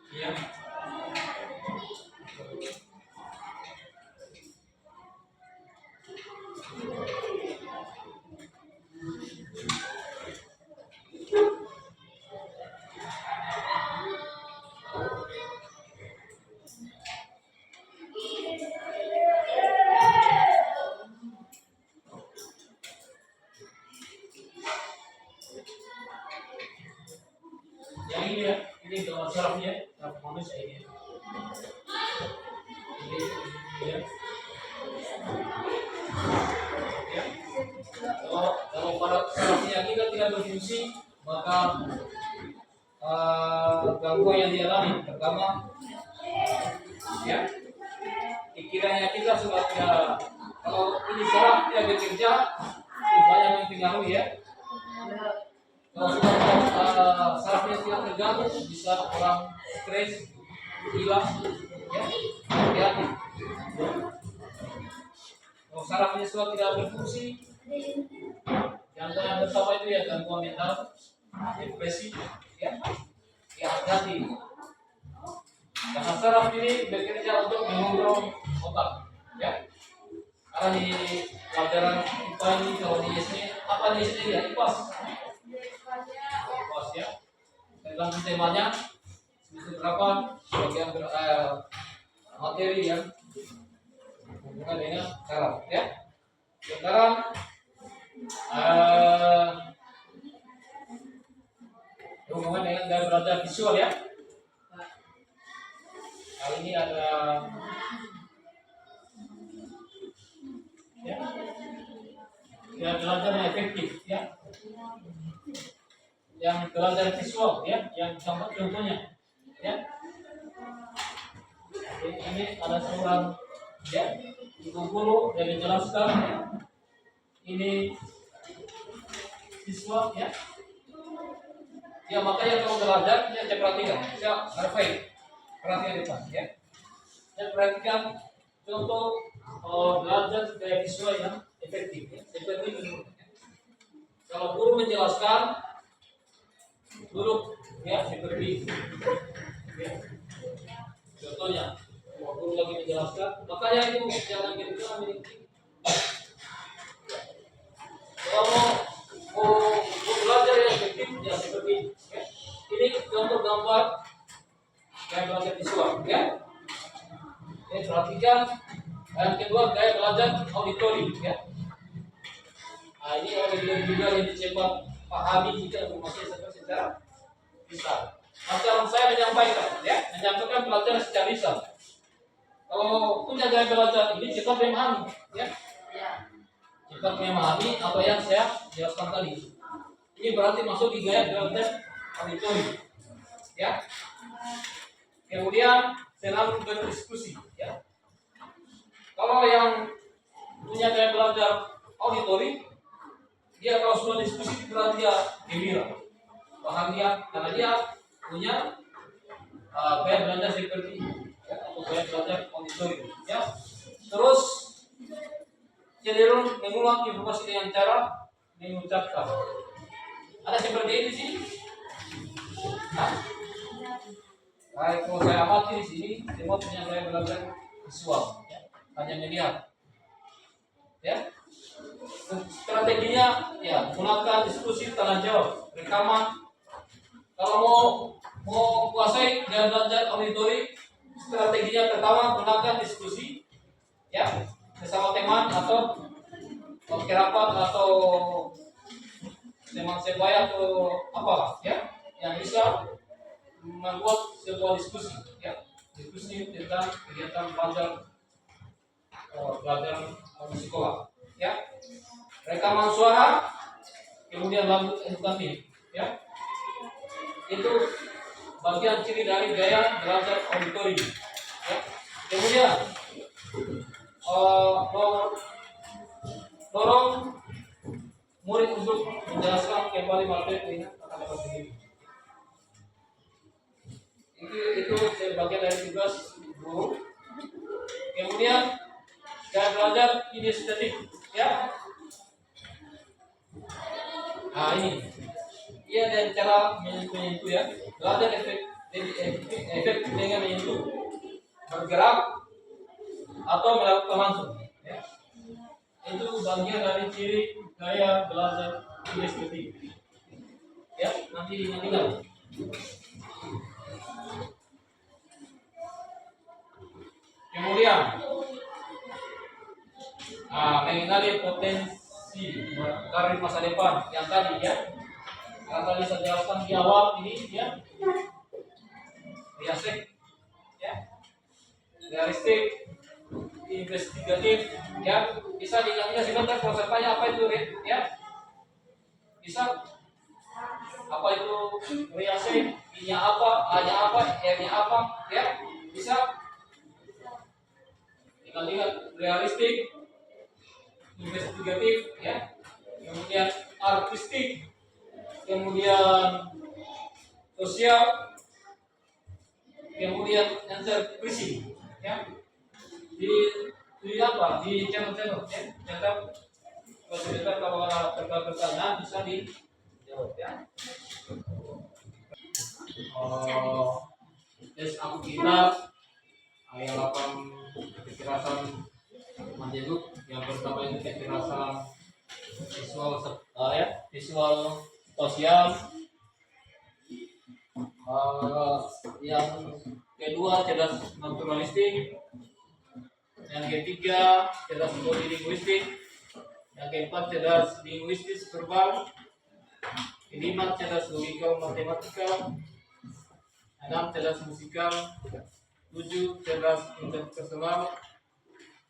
ya. Yang ini ya, ini gambar sarafnya, saraf manusia ini. Ini ya. Ya. Kalau pada sarafnya kita tidak berfungsi, maka gangguan yang dialami pertama ya, pikirannya kita sudah tidak, kalau ini saraf tidak bekerja, banyak yang pengaruh ya. Kalau sudah sarafnya tidak terganggu, bisa orang stres, hilang, ya, hati-hati. Kalau sarafnya sudah tidak berfungsi, yang pertama itu ya gangguan mental, depresi, ya, hati-hati. Karena saraf ini bekerja untuk mengontrol otak, ya. Karena di pelajaran IPA ini, kalau di SD, apa di SD ya, IPAS ya, tergantung temanya, semester berapa bagian materi yang hubungan dengan saraf ya. Sekarang hubungan dengan gaya belajar visual ya. Kali ini ada ya, gaya belajar yang efektif ya, yang belajar visual ya, yang contohnya ya. Ini ada seorang ya, ibu guru yang menjelaskan ya. Ini siswa ya. Ya makanya kalau belajar ya saya perhatikan, saya survei perhatian depan ya. Saya perhatikan contoh belajar gaya visual yang efektif ya. Seperti ini. Kalau guru menjelaskan duduk ya seperti ini. Ya. Contohnya, kalau guru lagi menjelaskan, makanya itu jangan kita memiliki. Kalau mau belajar yang efektif ya seperti ini. Ya. Ini contoh gambar gaya belajar visual ya. Ini perhatikan. Yang kedua gaya belajar auditori ya. Nah ini auditori juga lebih cepat pahami jika informasi secara bisa. Macam saya menyampaikan ya, menyampaikan pelajaran secara lisan. Kalau punya gaya belajar ini cepat memahami ya. Cepat memahami apa yang saya jelaskan tadi. Ini berarti masuk di gaya belajar auditori ya. Kemudian selalu berdiskusi ya. Kalau yang punya gaya belajar auditori, dia kalau sudah diskusi berarti dia gembira, bahagia karena dia punya gaya belajar seperti ini, ya, atau gaya belajar auditori ya. Terus cenderung mengulang informasi dengan cara mengucapkan. Ada seperti ini sih. Nah, kalau saya amati di sini semua punya gaya belajar visual, ya. Hanya melihat, ya. Strateginya ya gunakan diskusi, tanya jawab, rekaman. Kalau mau kuasai gaya belajar auditori, strateginya pertama gunakan diskusi, ya, bersama teman atau kerabat atau teman sebaya atau apalah, ya, yang bisa membuat sebuah diskusi, ya, diskusi tentang kegiatan belajar di sekolah, ya, rekaman suara, kemudian lagu edukatif, ya, itu bagian ciri dari gaya belajar auditori, ya. Kemudian dorong murid untuk menjelaskan kembali materi dengan kata-kata sendiri. Itu sebagian dari tugas guru. Kemudian gaya belajar kinestetik, ya. Nah ini, ia dan cara menyentuh ya. Belajar efek dengan menyentuh, bergerak atau melakukan langsung. Ya. Itu bagian dari ciri gaya belajar kinestetik. Ya, nanti diingat. Kemudian mengenali potensi karir masa depan yang tadi ya. Yang tadi saya jelaskan di awal ini ya. Realistik ya. Realistik, investigatif ya. Bisa diingat sebentar pesertanya apa itu ya. Bisa apa itu realistik, I-nya apa, A-nya apa, R-nya apa ya. Bisa ingat realistik, investigatif, ya, kemudian artistik, kemudian sosial, kemudian interpresi, ya, di apa, di channel-channel, ya, catat. Kalau ada pertanyaan bisa dijawab, ya. Tes aku kita yang 8 kekerasan menjeduk. Yang pertama itu kekerasan visual visual sosial. Yang kedua cerdas naturalistik. Yang ketiga, cerdas polilinguistik. Yang keempat, cerdas linguistis verbal. Kelima, cerdas logika matematika. 6, cerdas musikal. 7, cerdas interpersonal.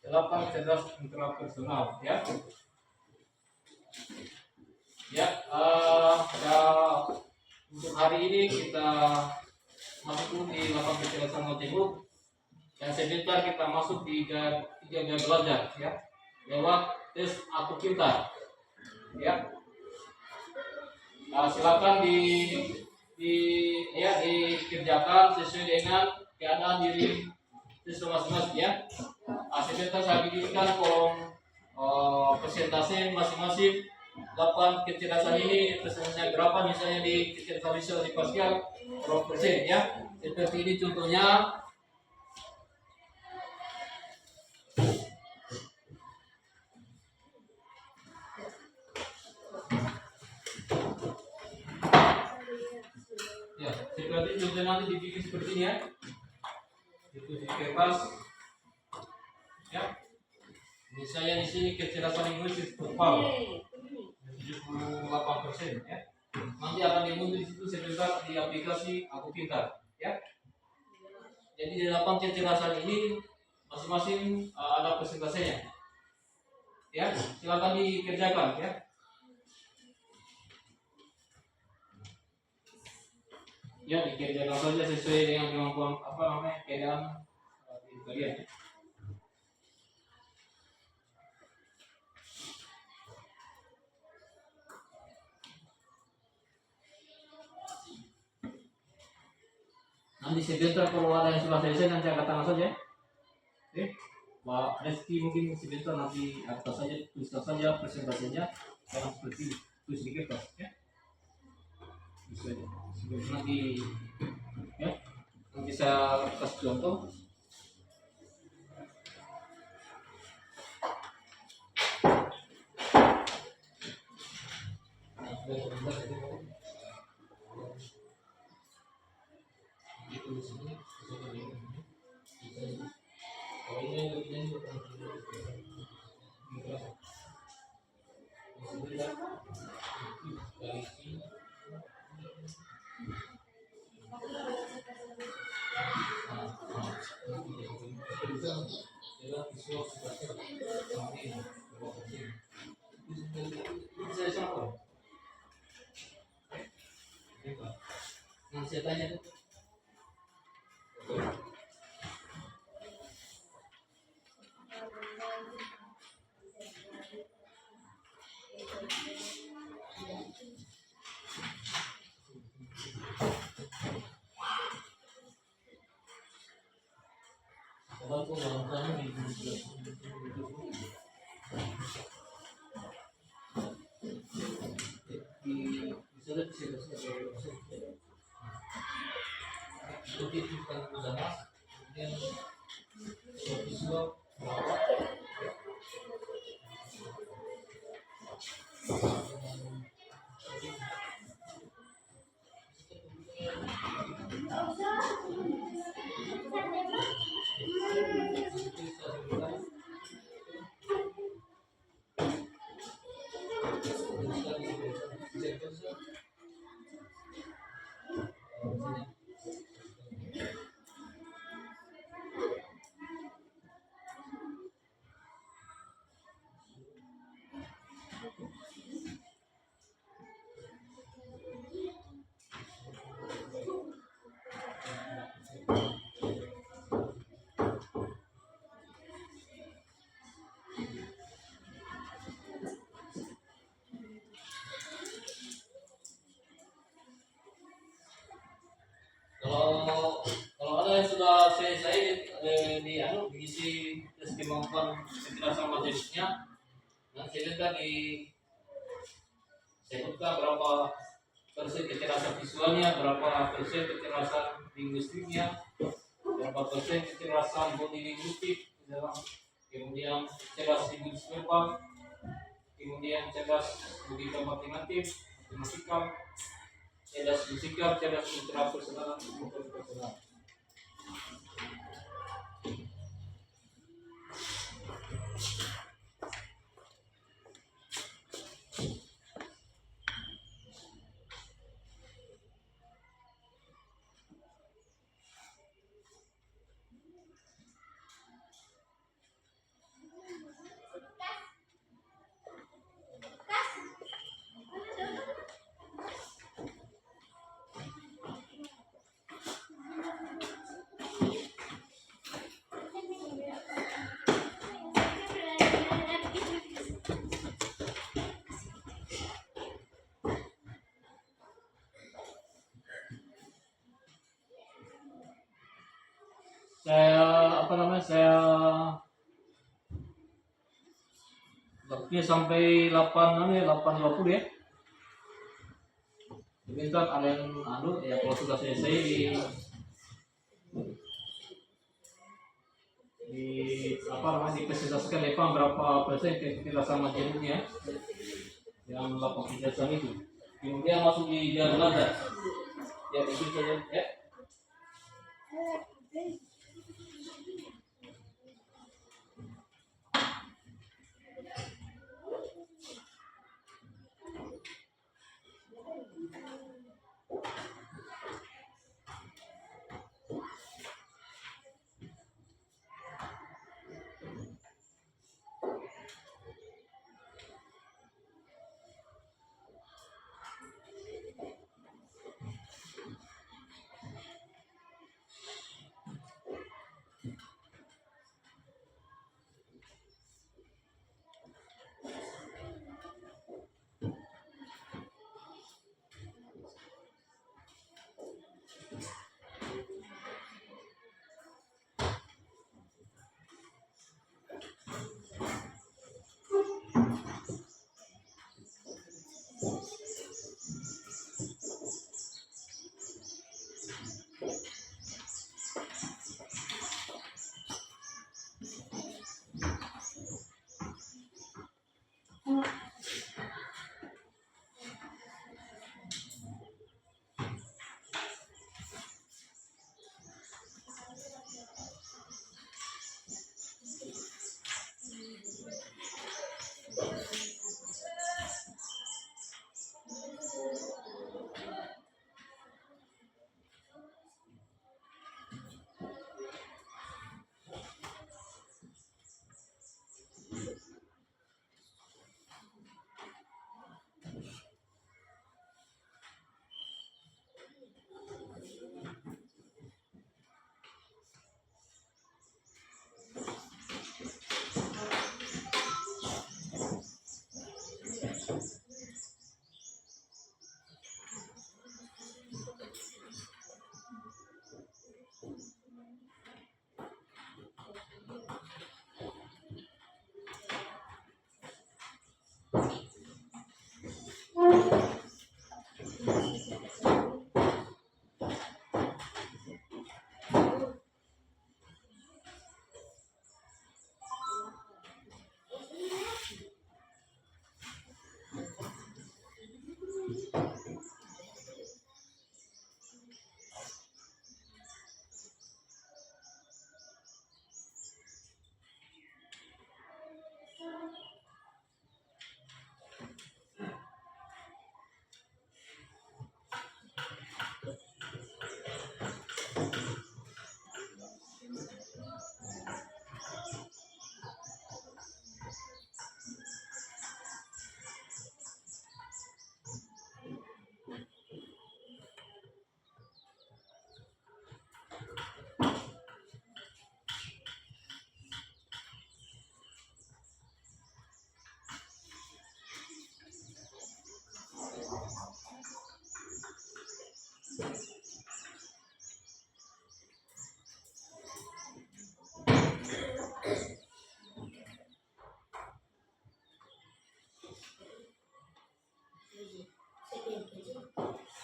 8, cerdas intrapersonal. Ya, ya. Untuk hari ini kita masuk di 8 kecerdasan matematik. Dan sebentar kita masuk di tiga gaya belajar, ya, lewat tes aku pintar, ya. Silakan dikerjakan sesuai dengan keadaan diri siswa masing-masing, ya. Sebentar saya bikinkan kolom persentase masing-masing 8 kecerdasan ini persentasenya berapa, misalnya di kecerdasan visual di Pascal berapa persen, ya. Seperti ini contohnya. Ya, seperti contohnya nanti dibikin seperti ini, ya. Itu di kertas, ya. Misalnya di sini kecerdasan linguistik verbal 78%, ya. Nanti akan dimuncul di situ sebentar di aplikasi Aku Pintar, ya. Jadi di 8 kecerdasan ini masing-masing ada persentasenya, ya. Silakan dikerjakan, ya. Ya, dikerjakan saja sesuai dengan kemampuan keadaan diri kalian, ya. Nanti sebentar kalau ada yang sudah selesai nanti angkat tangan saja. Oke, Pak Reski mungkin sebentar nanti angkat saja, tuliskan saja presentasinya jangan seperti tulis di kertas, ya. Bisa aja. Sebelum nanti, ya, nanti saya kasih contoh. Nah, saya tanya tuh. Kalau tuh orang di Kalau ada yang sudah selesai diisi tes kemampuan kecerdasan matematiknya, nanti sebentar sebutkan berapa persen kecerdasan visualnya, berapa persen kecerdasan linguistiknya, berapa persen kecerdasan polilinguistik, kemudian cerdas linguistik verbal, kemudian cerdas logika matematik, matematika, cerdas musikal, cerdas intrapersonal, interpersonal. saya apa namanya saya waktunya sampai 8 anu ya 8.20 ya. Jadi kan ada yang ya kalau sudah selesai di apa namanya dipresentasikan Evan berapa persen kita sama jenisnya yang 8 itu. Kemudian masuk di jalan nada. Ya itu saja ya.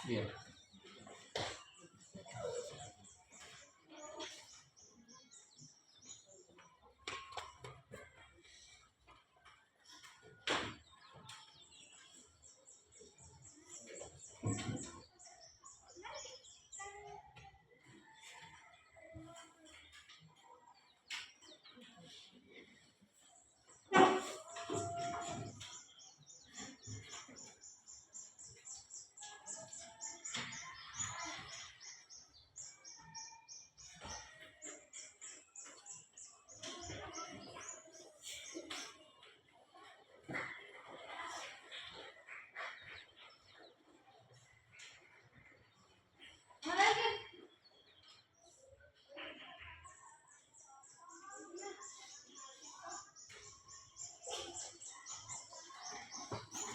Iya.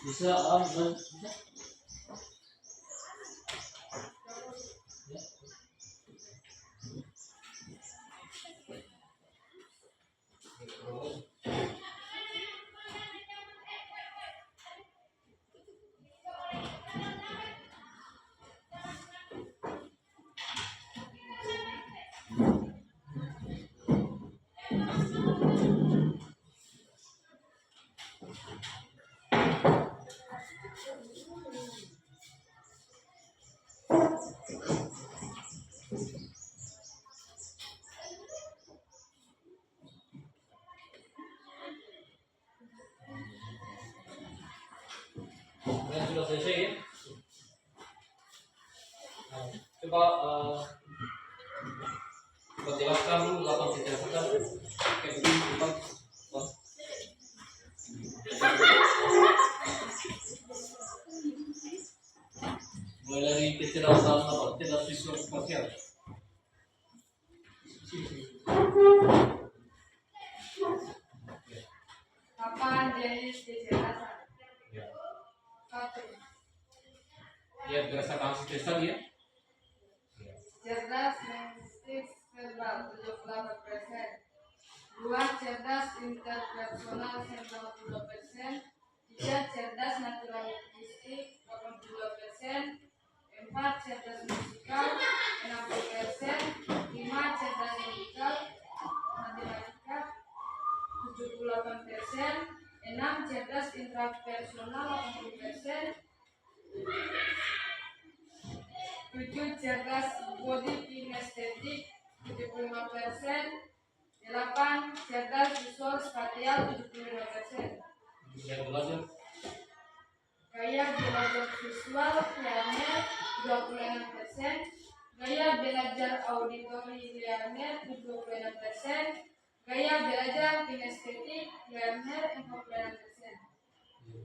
Bisa bisa. Kemudian sudah selesai ya. Nah, coba coba jelaskan dulu apa yang dijelaskan. Oke, coba. Mulai dari kecerdasan apa? Kecerdasan visual spasial.
Apa jenis kecerdasan?
Ya.
Satu,
Ya berdasarkan tes tadi ya.
cerdas linguistik verbal 78%. Dua, cerdas interpersonal 92%. Tiga, cerdas naturalistik 82%. Empat, cerdas musikal 60%. Lima, cerdas logikal matematika 78%. Enam, cerdas intrapersonal 80%. Tujuh, cerdas body kinestetik 75%. Delapan, cerdas visual spatial 75%.
Yang belajar
Gaya belajar visual linear 26%. Gaya belajar auditori linear 26%. Gaya belajar kinestetik linear 46%.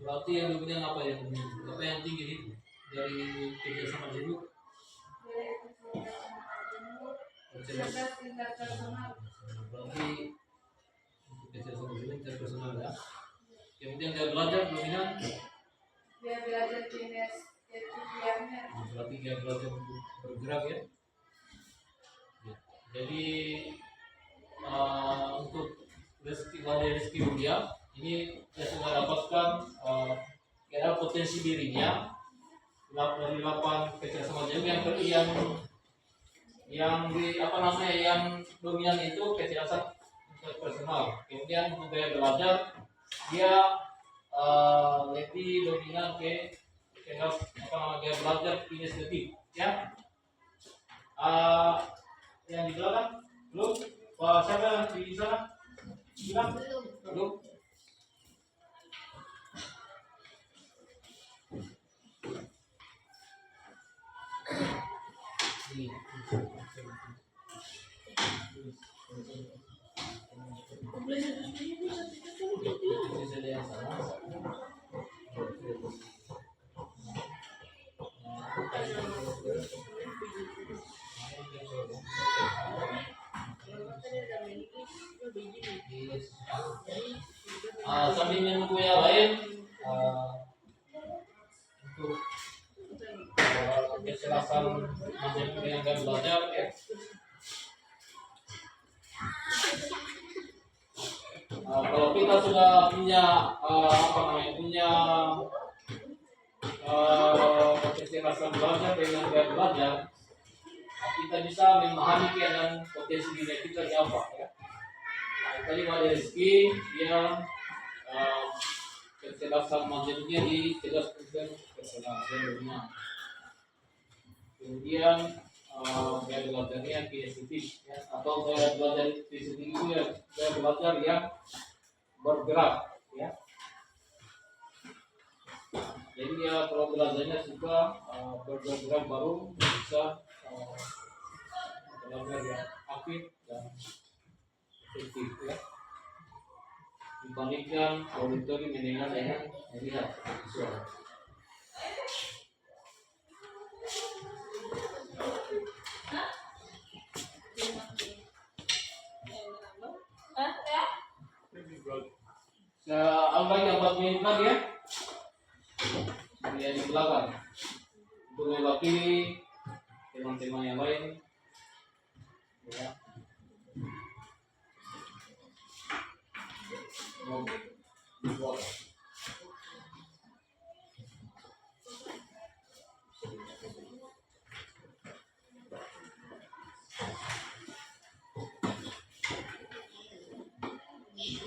berarti yang kemudian apa yang tinggi itu dari kerjasama jenuh
Cerdas interpersonal.
berarti untuk kerjasama jenuh interpersonal ya. Kemudian dia belajar dominan
Dia belajar kinestetik linear.
berarti dia belajar untuk bergerak ya. Ya. Jadi untuk rezeki dia ini dia sudah dapatkan kira potensi dirinya dari 8 kerjasama jenuh yang di apa namanya yang dominan itu kecerdasan interpersonal. Kemudian untuk gaya belajar dia lebih dominan ke apa namanya gaya belajar kinestetik ya. Yang di belakang belum siapa yang di sana bilang belum. Ini. Sambil menunggu yang lain untuk kecerdasan macam yang akan belajar ya. Kalau kita sudah punya apa namanya punya kecerdasan belajar dengan gaya belajar, kita bisa memahami keadaan potensi diri kita di apa ya. Tadi pada rezeki dia kecerdasan manusia di cerdas personal dunia. Kemudian gaya belajarnya kinestetik ya, atau gaya belajar kinestetik itu ya gaya belajar yang bergerak ya. Jadi dia kalau belajarnya suka bergerak baru bisa belajar yang aktif dan efektif ya. Dibandingkan auditori mendengar dengan melihat visual. Albaik 4 menit lagi ya. Dia di belakang untuk mewakili teman-teman yang lain ya.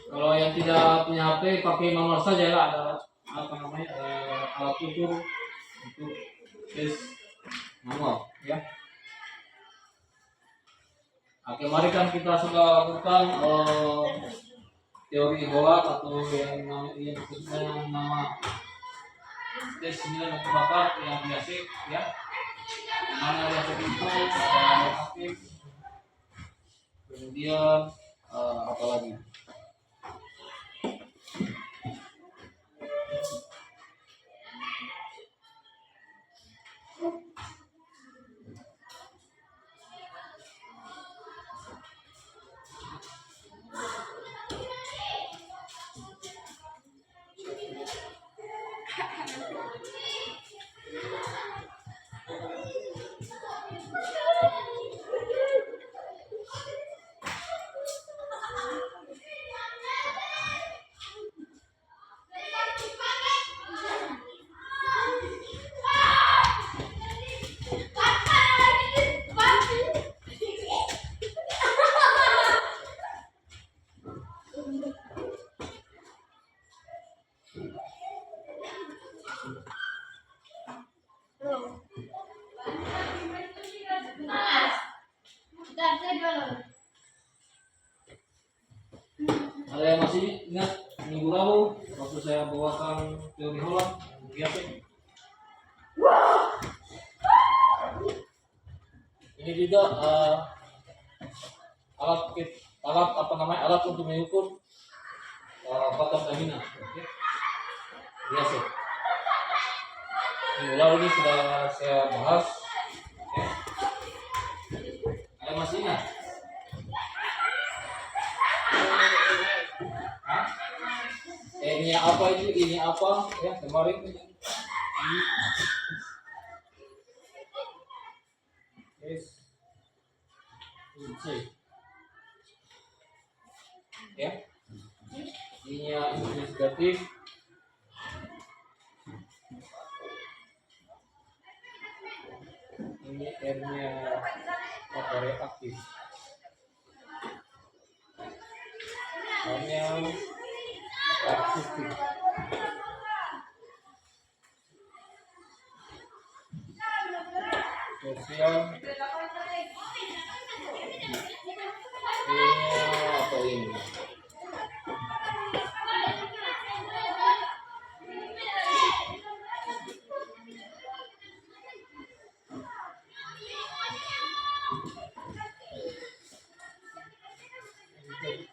Kalau yang tidak punya HP pakai manual saja lah, ada apa namanya alat ukur untuk tes manual ya. Kemarin kan kita sudah lakukan teori Hoak atau yang disebutnya nama tes 9 untuk bakat yang biasa ya. Mana biasa itu aktif. Kemudian apa lagi? Ada yang masih ingat minggu lalu waktu saya bawakan teori Holland biasa? Ini juga alat apa namanya, alat untuk mengukur batas stamina. Oke. Biasa. Minggu lalu ini sudah saya bahas. Oke. Ada masih ingat? Hah? Ini apa itu? Ini apa? Ya kemarin ini. Yes. C. Ya. Ini investigatif. Ini R-nya apa reaktif. R-nya akustik. Sosial. Ini apa ini?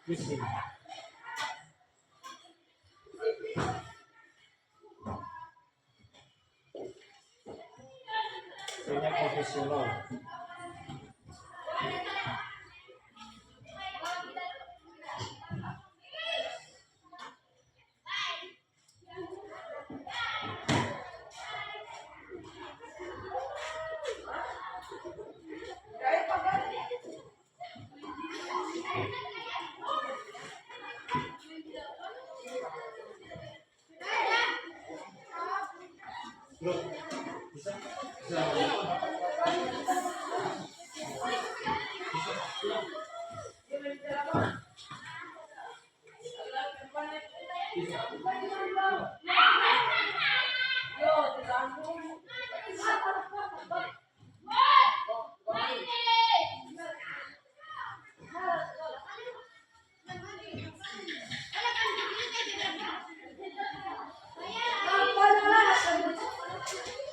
Pusing. Ini profesional. Bro, bisa? Bisa.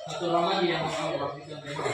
Satu orang lagi yang mau praktikan tema.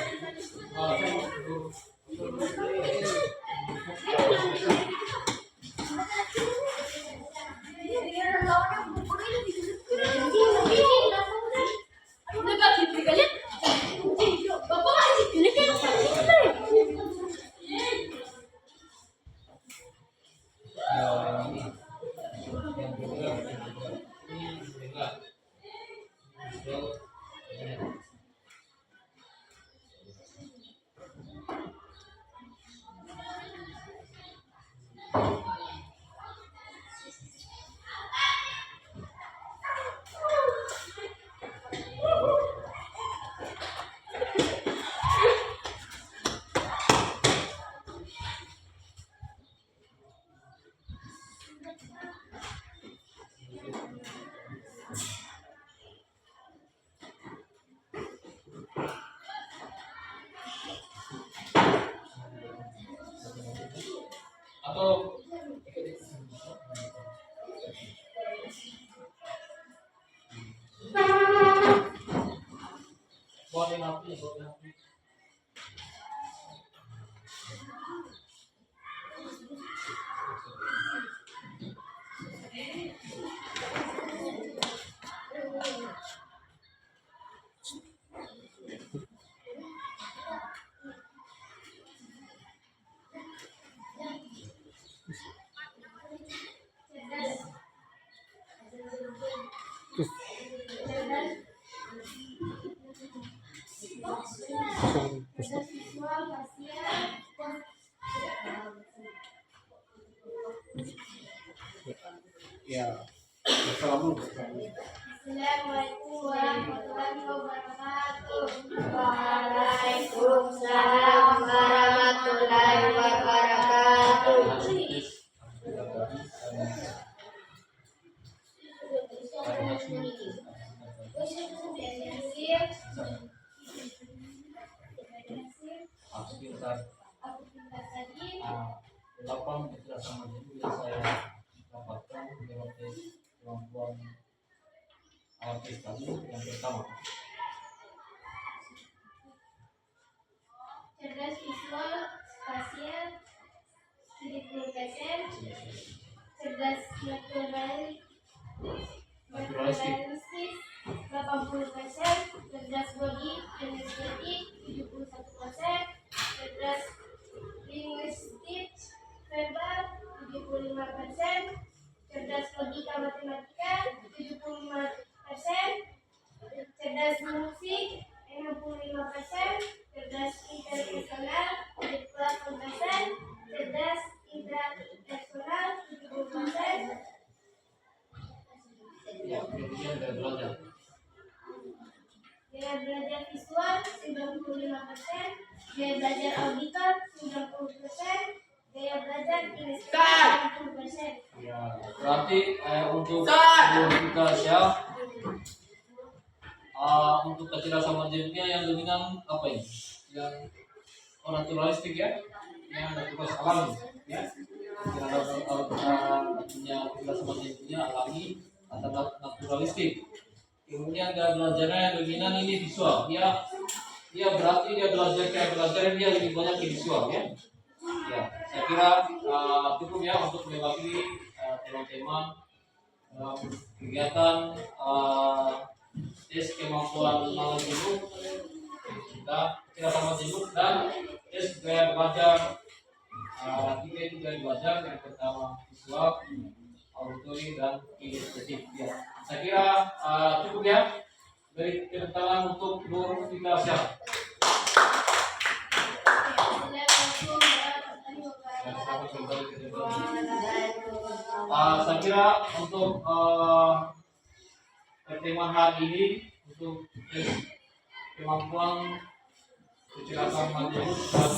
Atau Ya, salam dulu.
Assalamualaikum warahmatullahi wabarakatuh.
Waalaikumsalam warahmatullahi wabarakatuh.
Aku pintar.
Aku pintar tadi.
Delapan kecerdasan itu yang saya dapatkan dari kemampuan artis tadi yang pertama.
Cerdas visual spasial 70%. Cerdas naturalistis 80%. Cerdas body dan estetik 71%. Cerdas linguistik verbal 75%. Cerdas logika matematika 75%. Cerdas musik 65%. Cerdas interpersonal 78%. Cerdas intrapersonal 70%.
Ya, kemudian ada belajar.
Gaya belajar visual 95%. Gaya belajar auditor 90%. Gaya belajar kinestetik 60%.
Ya, berarti untuk guru kita siap. Untuk kecerdasan manjurnya yang dominan apa ini? Yang naturalistik ya, yang naturalistik alami ya. Punya kecerdasan manjurnya alami atau naturalistik. Kemudian gaya belajarnya yang dominan ini visual ya. Dia berarti dia belajar dia lebih banyak di visual ya. Ya, saya kira cukup ya untuk mewakili teman-teman dalam kegiatan tes kemampuan mengenal jenuh kita sama jenuh dan tes gaya belajar. Tiga itu gaya belajar, yang pertama visual, auditory dan kinestetik ya. Saya kira cukup ya. Beri tepuk tangan untuk guru kita siap. Saya kira untuk pertemuan hari ini untuk tes kemampuan kecerdasan manjurus dan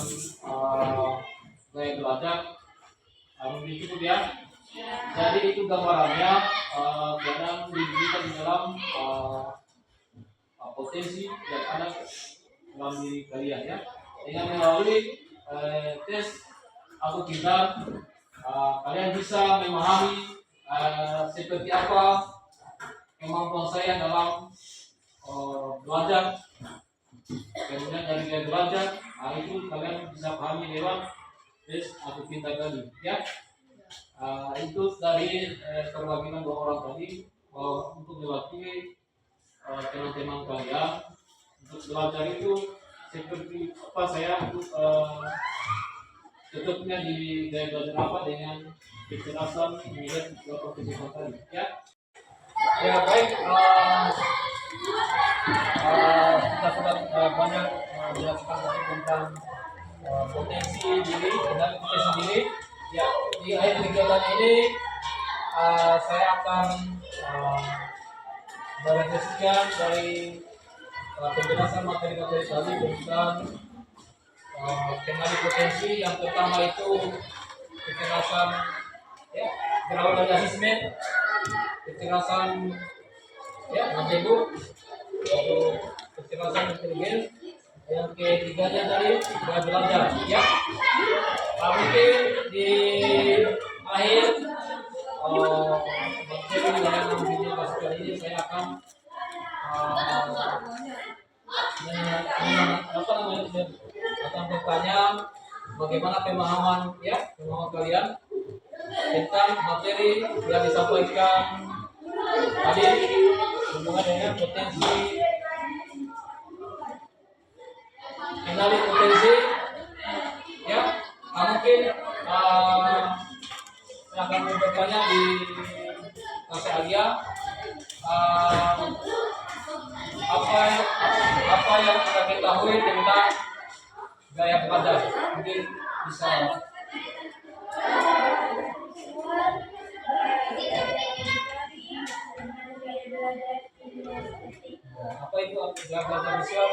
gaya belajar lebih cukup ya. Jadi itu gambarannya yang diberikan di dalam potensi yang ada dalam diri kalian ya. Dengan melalui tes atau tidak kalian bisa memahami seperti apa kemampuan saya dalam belajar. Kemudian dari gaya belajar itu kalian bisa pahami lewat tes atau pintar tadi ya. Itu dari perwakilan dua orang tadi untuk mewakili teman-teman kalian untuk belajar itu seperti apa saya untuk cocoknya di gaya belajar apa dengan kecerdasan melihat dua pertemuan tadi ya. Ya baik, kita sudah banyak menjelaskan tentang potensi diri dan potensi diri. Ya, di akhir kegiatan ini saya akan merefleksikan dari penjelasan materi-materi tadi tentang kenali potensi. Yang pertama itu kecerdasan ya, berawal dari asesmen, kecerdasan ya, menjenuh, lalu kecerdasan intelijen. Yang ketiganya dari gaya belajar ya. Mungkin di akhir materi yang video kali ini saya akan akan bertanya bagaimana pemahaman kalian tentang materi yang disampaikan tadi hubungan dengan potensi, kenali potensi ya. Mungkin saya akan bertanya di Kak Alia apa yang kita ketahui tentang gaya belajar, mungkin bisa. yang belajar visual.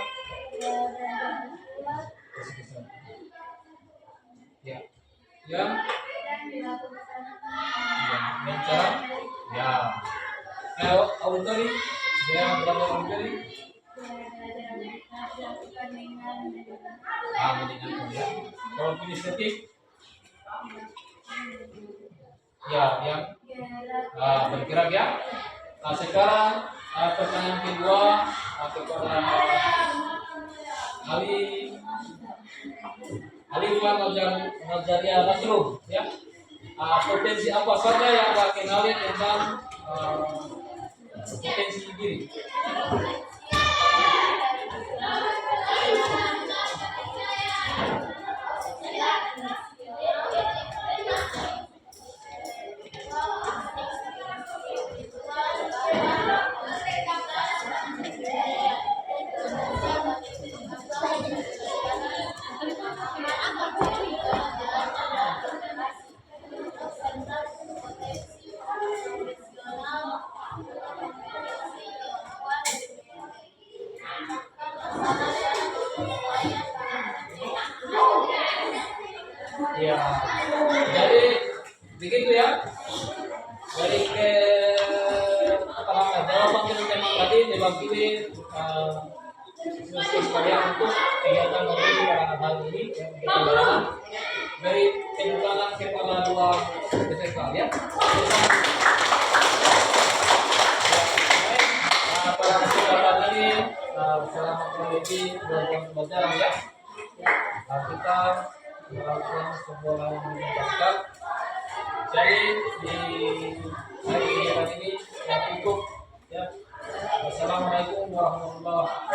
Gaya belajar visual
Kasih visual. Ya. Yang
dan dilakukan
yang cara ya. Auditory, dia belajar auditory.
dilakukan dengan
Mendengarkan ya. Kalau kinestetik, ya yang bergerak ya. Nah sekarang pertanyaan kedua kepada Alifah Nazaria Nasrum ya. Potensi apa saja yang Anda kenali tentang potensi diri? Ya, jadi begitu ya. Dari ke apa namanya jawaban kita tema tadi diwakili siswa sekalian untuk kegiatan hari pada hari ini yang kita lakukan dari pengulangan kepala dua peserta ya. Pada kesempatan ini selamat memiliki program pembelajaran ya. Kita melakukan sebuah menuntaskan. Jadi di hari ini ya cukup ya. Wassalamualaikum warahmatullahi wabarakatuh.